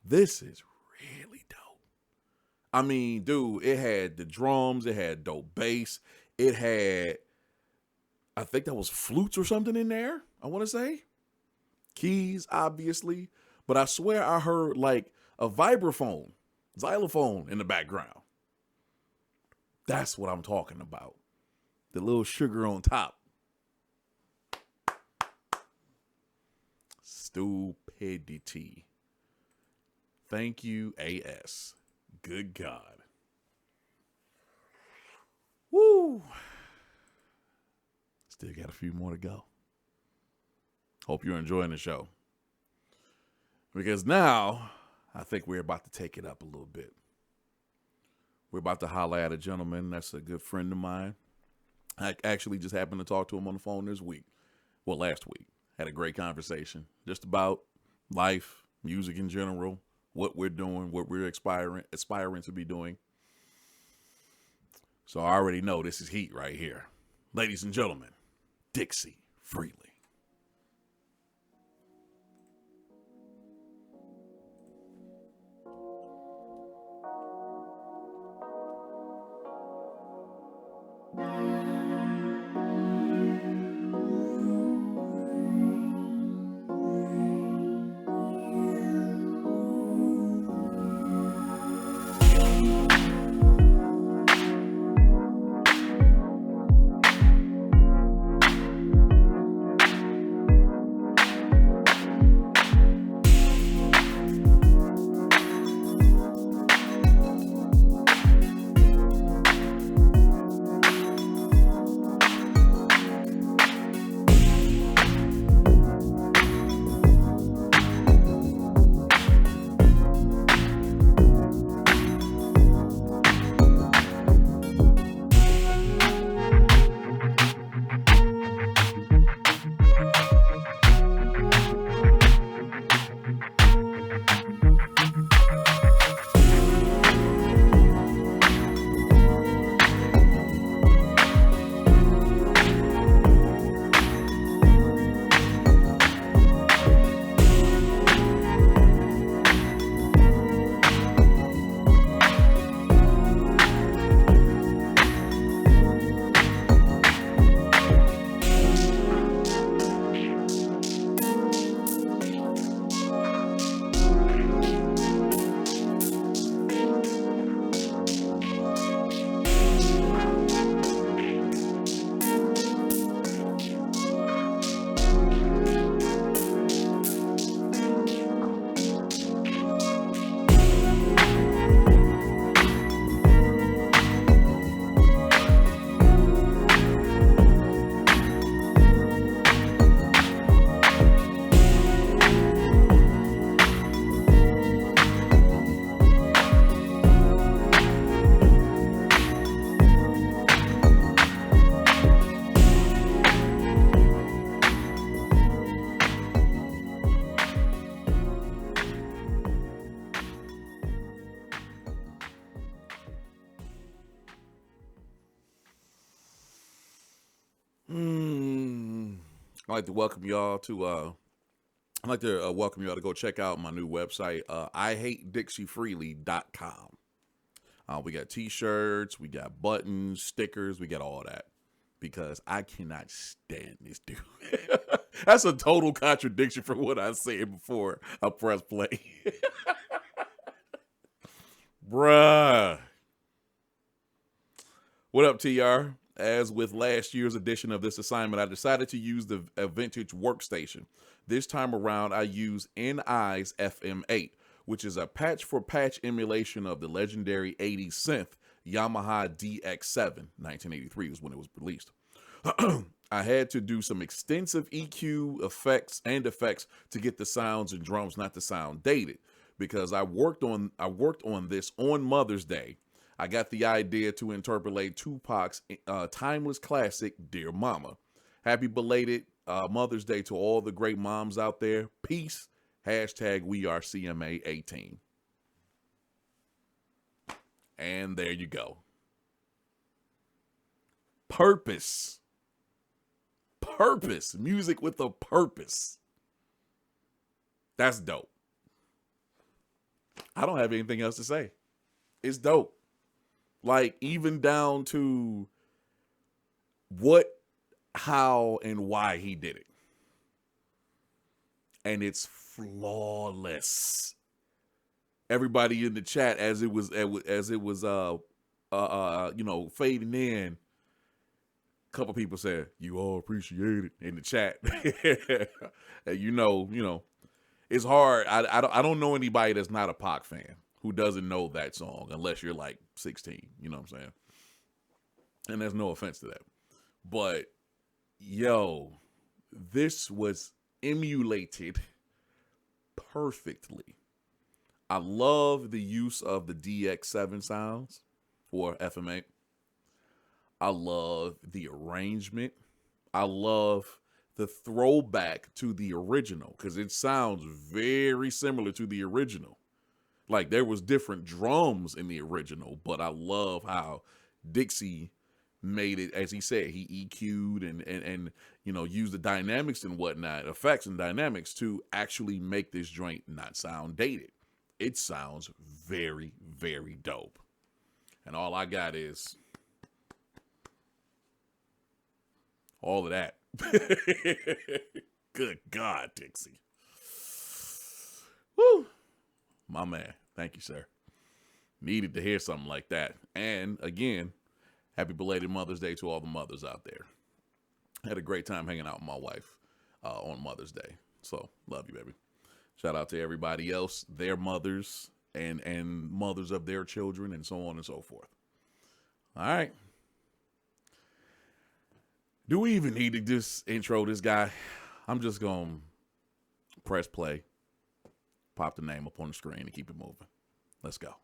This is really dope. I mean, dude, it had the drums, it had dope bass, it had, I think that was flutes or something in there, I want to say. Keys, obviously. But I swear I heard like a vibraphone, xylophone in the background. That's what I'm talking about. The little sugar on top. Stupidity. Thank you, AS. Good God. Woo. Still got a few more to go. Hope you're enjoying the show. Because now, I think we're about to take it up a little bit. We're about to holler at a gentleman that's a good friend of mine. I actually just happened to talk to him on the phone this week. Well, last week. Had a great conversation just about life, music in general, what we're doing, what we're aspiring to be doing. So I already know this is heat right here. Ladies and gentlemen, Dixie Freely. I'd like to welcome y'all to welcome y'all to go check out my new website, IHateDixieFreely.com. We got t-shirts, we got buttons, stickers, we got all that. Because I cannot stand this dude. That's a total contradiction from what I said before I press play. Bruh. What up, TR? As with last year's edition of this assignment, I decided to use a vintage workstation. This time around, I use NI's FM8, which is a patch-for-patch emulation of the legendary 80s synth Yamaha DX7. 1983 was when it was released. I had to do some extensive EQ effects to get the sounds and drums not to sound dated, because I worked on this on Mother's Day. I got the idea to interpolate Tupac's timeless classic, Dear Mama. Happy belated Mother's Day to all the great moms out there. Peace. Hashtag we are CMA 18. And there you go. Purpose. Purpose. Music with a purpose. That's dope. I don't have anything else to say. It's dope. Like, even down to what, how, and why he did it. And it's flawless. Everybody in the chat, as it was fading in, a couple people said, "You all appreciate it" in the chat. And you know, it's hard. I don't know anybody that's not a Pac fan who doesn't know that song, unless you're like 16. You know what I'm saying? And there's no offense to that, but yo, this was emulated perfectly. I love the use of the DX7 sounds or FM8. I love the arrangement. I love the throwback to the original, because it sounds very similar to the original. Like, there was different drums in the original, but I love how Dixie made it, as he said, he EQ'd and used the dynamics and whatnot, effects and dynamics to actually make this joint not sound dated. It sounds very, very dope. And all I got is all of that. Good God, Dixie. Woo. My man. Thank you, sir. Needed to hear something like that. And again, happy belated Mother's Day to all the mothers out there. Had a great time hanging out with my wife on Mother's Day. So, love you, baby. Shout out to everybody else, their mothers and mothers of their children, and so on and so forth. All right. Do we even need to just intro this guy? I'm just going to press play, pop the name up on the screen, and keep it moving. Let's go.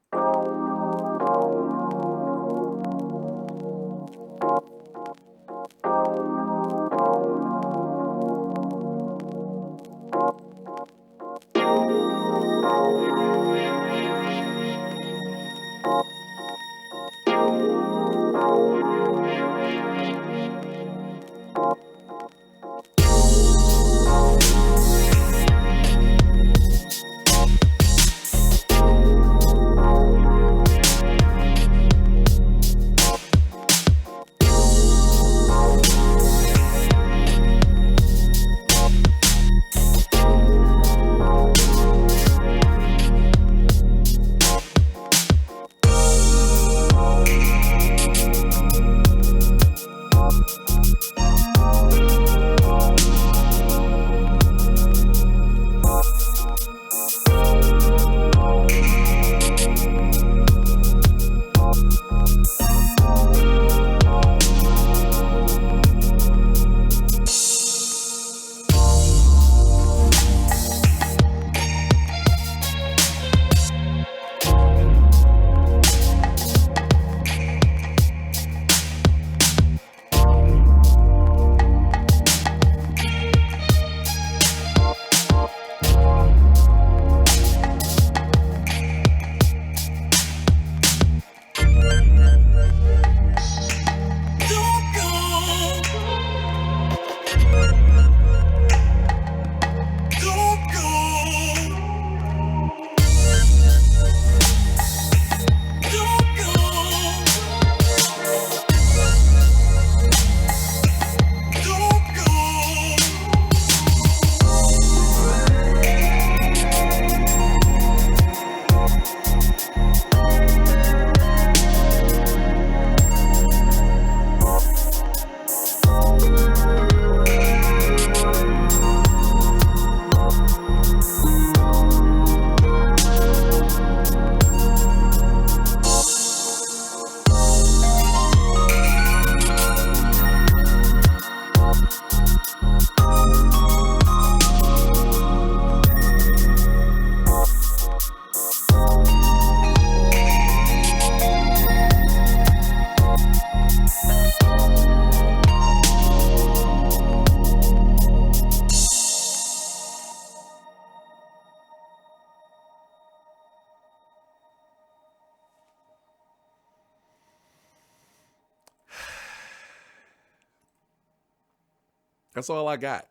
That's all I got.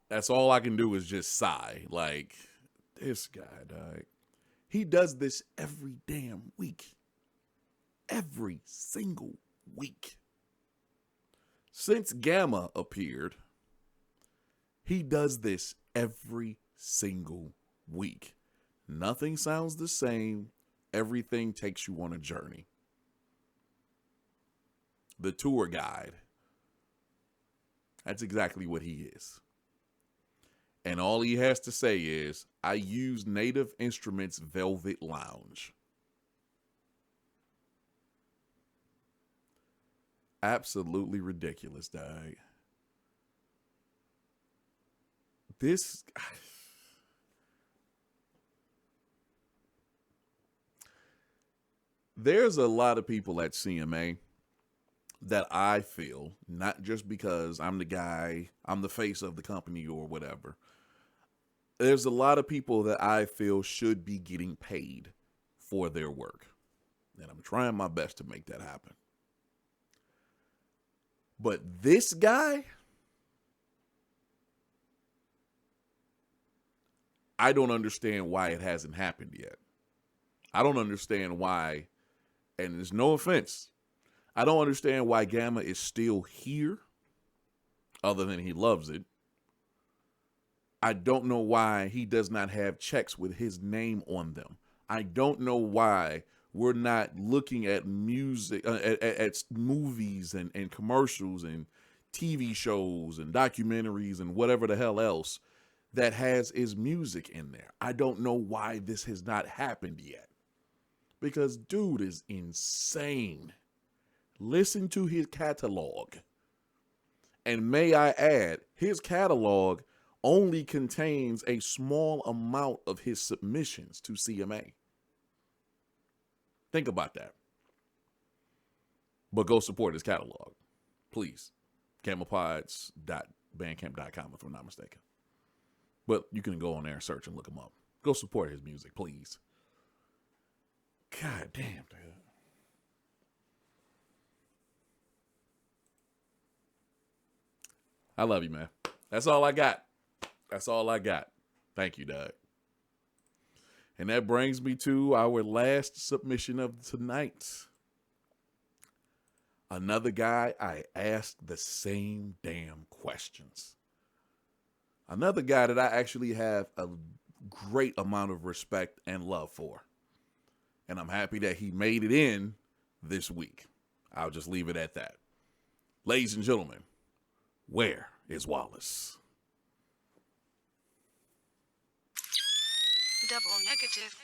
That's all I can do is just sigh. Like, this guy, dog. He does this every damn week. Every single week. Since Gamma appeared, he does this every single week. Nothing sounds the same. Everything takes you on a journey. The tour guide. That's exactly what he is. And all he has to say is, I use Native Instruments Velvet Lounge. Absolutely ridiculous, dog. This... There's a lot of people at CMA that I feel, not just because I'm the guy, I'm the face of the company or whatever. There's a lot of people that I feel should be getting paid for their work. And I'm trying my best to make that happen. But this guy, I don't understand why it hasn't happened yet. I don't understand why, and there's no offense, I don't understand why Gamma is still here, other than he loves it. I don't know why he does not have checks with his name on them. I don't know why we're not looking at music, at movies and commercials and TV shows and documentaries and whatever the hell else that has his music in there. I don't know why this has not happened yet. Because dude is insane. Listen to his catalog. And may I add, his catalog only contains a small amount of his submissions to CMA. Think about that. But go support his catalog. Please. Camelpods.bandcamp.com if I'm not mistaken. But you can go on there and search and look him up. Go support his music, please. God damn, dude. I love you, man. That's all I got. That's all I got. Thank you, Doug. And that brings me to our last submission of tonight. Another guy I asked the same damn questions. Another guy that I actually have a great amount of respect and love for. And I'm happy that he made it in this week. I'll just leave it at that. Ladies and gentlemen, where is Wallace? Double negative.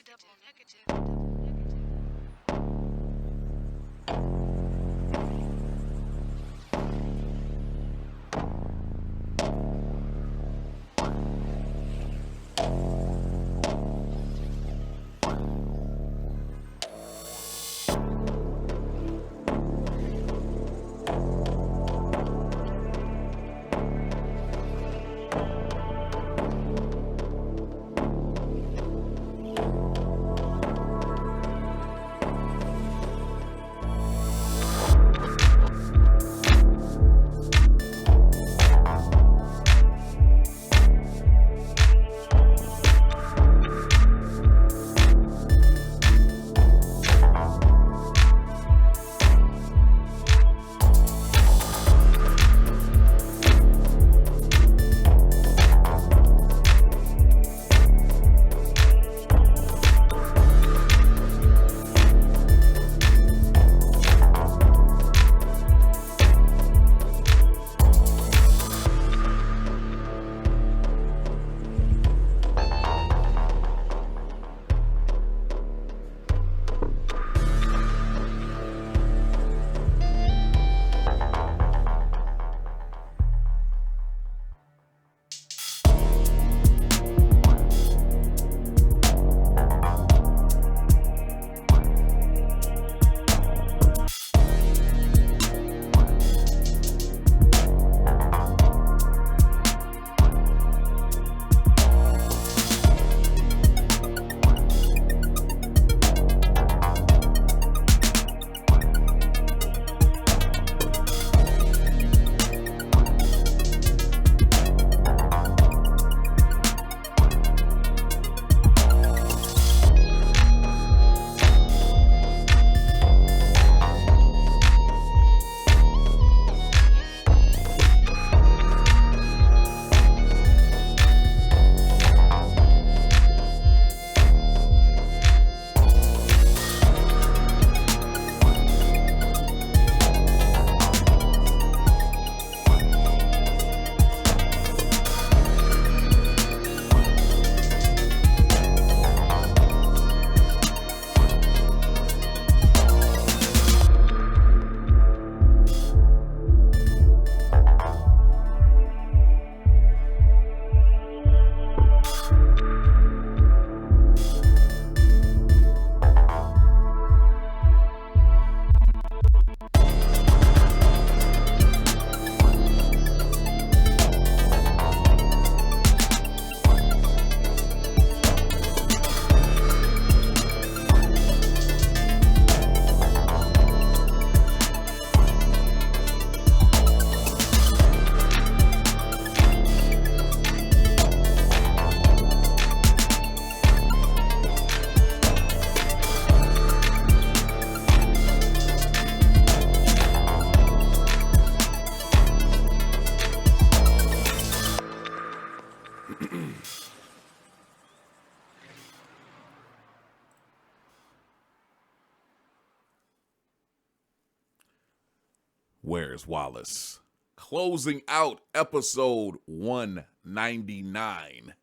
Where's Wallace? Closing out episode 199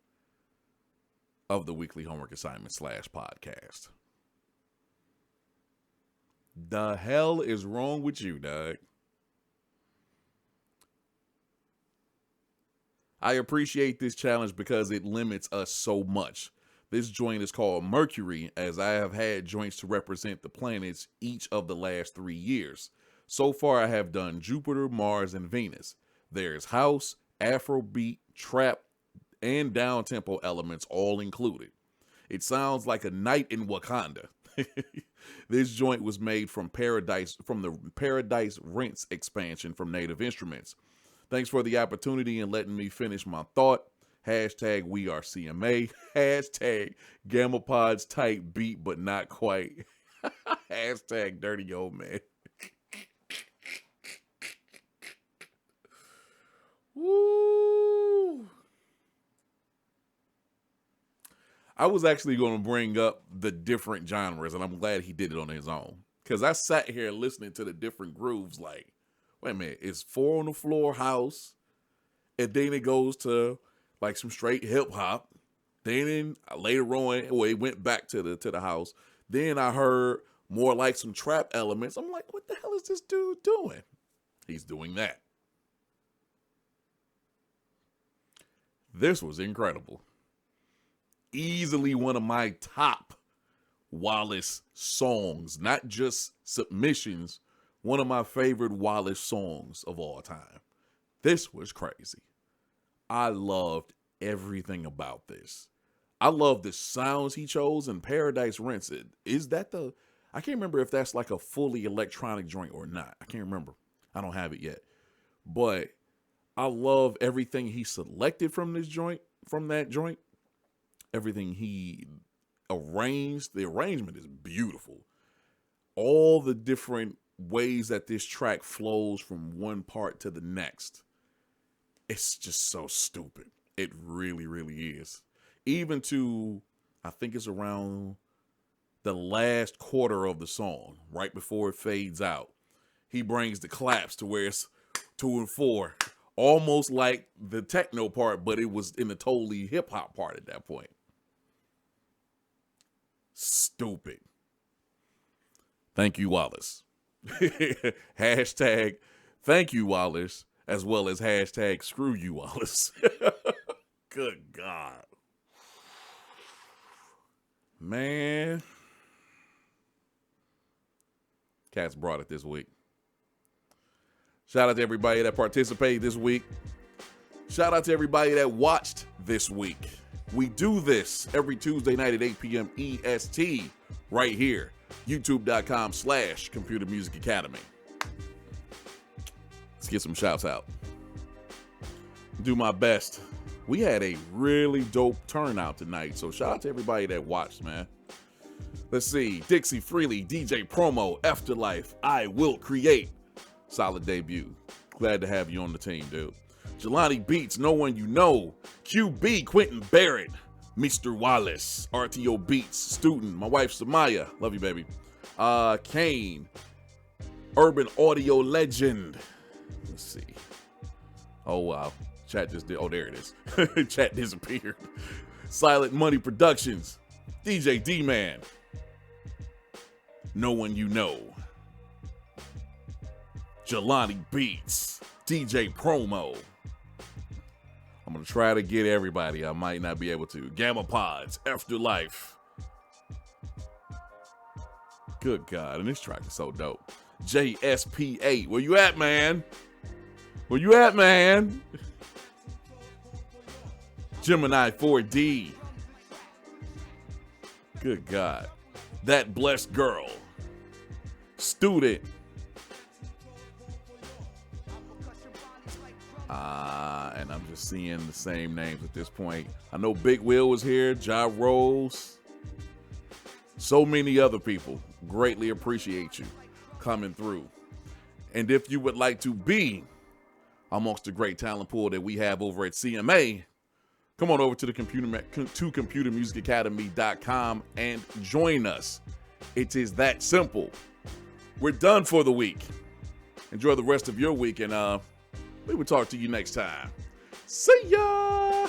of the weekly homework assignment / podcast. The hell is wrong with you, Doug? I appreciate this challenge because it limits us so much. This joint is called Mercury, as I have had joints to represent the planets each of the last 3 years. So far, I have done Jupiter, Mars, and Venus. There's house, Afrobeat, trap, and down-tempo elements all included. It sounds like a night in Wakanda. This joint was made from the Paradise Rinse expansion from Native Instruments. Thanks for the opportunity and letting me finish my thought. Hashtag we are CMA. Hashtag GammaPod's tight beat, but not quite. Hashtag dirty old man. Woo! I was actually going to bring up the different genres, and I'm glad he did it on his own. Because I sat here listening to the different grooves like, wait a minute, it's 4 on the floor house, and then it goes to like some straight hip hop. Then later on, it went back to the house. Then I heard more like some trap elements. I'm like, what the hell is this dude doing? He's doing that. This was incredible. Easily one of my top Wallace songs, not just submissions, one of my favorite Wallace songs of all time. This was crazy. I loved everything about this. I love the sounds he chose in Paradise Rinse. Is that I can't remember if that's like a fully electronic joint or not. I can't remember. I don't have it yet. But I love everything he selected from that joint. Everything he arranged. The arrangement is beautiful. All the different ways that this track flows from one part to the next. It's just so stupid. It really, really is. Even to, I think it's around the last quarter of the song, right before it fades out. He brings the claps to where it's 2 and 4. Almost like the techno part, but it was in the totally hip hop part at that point. Stupid. Thank you, Wallace. Hashtag thank you, Wallace, as well as hashtag screw you, Wallace. Good God. Man. Cats brought it this week. Shout out to everybody that participated this week. Shout out to everybody that watched this week. We do this every Tuesday night at 8 p.m. EST right here. YouTube.com/Computer Music Academy. Let's get some shouts out. Do my best. We had a really dope turnout tonight, so shout out to everybody that watched, man. Let's see. Dixie Freely, DJ Promo, Afterlife, I Will Create. Solid debut. Glad to have you on the team, dude. Jelani Beats, No One You Know. QB, Quentin Barrett. Mr. Wallace, RTO Beats, Student, my wife Samaya, love you, baby. CAIN, Urban Audio Legend. Let's see. Oh, wow. Chat just did. Oh, there it is. Chat disappeared. Silent Money Productions, DJ D-Man. No One You Know. Jelani Beats, DJ Promo. I'm going to try to get everybody. I might not be able to. GammaPods, Afterlife. Good God. And this track is so dope. JSP8. Where you at, man? Where you at, man? Gemini 4D. Good God. That Blessed Girl. Student. And I'm just seeing the same names at this point. I know Big Will was here, Ja Rose, so many other people. Greatly appreciate you coming through. And if you would like to be amongst the great talent pool that we have over at CMA, come on over to computermusicacademy.com and join us. It is that simple. We're done for the week. Enjoy the rest of your week, and we will talk to you next time. See ya!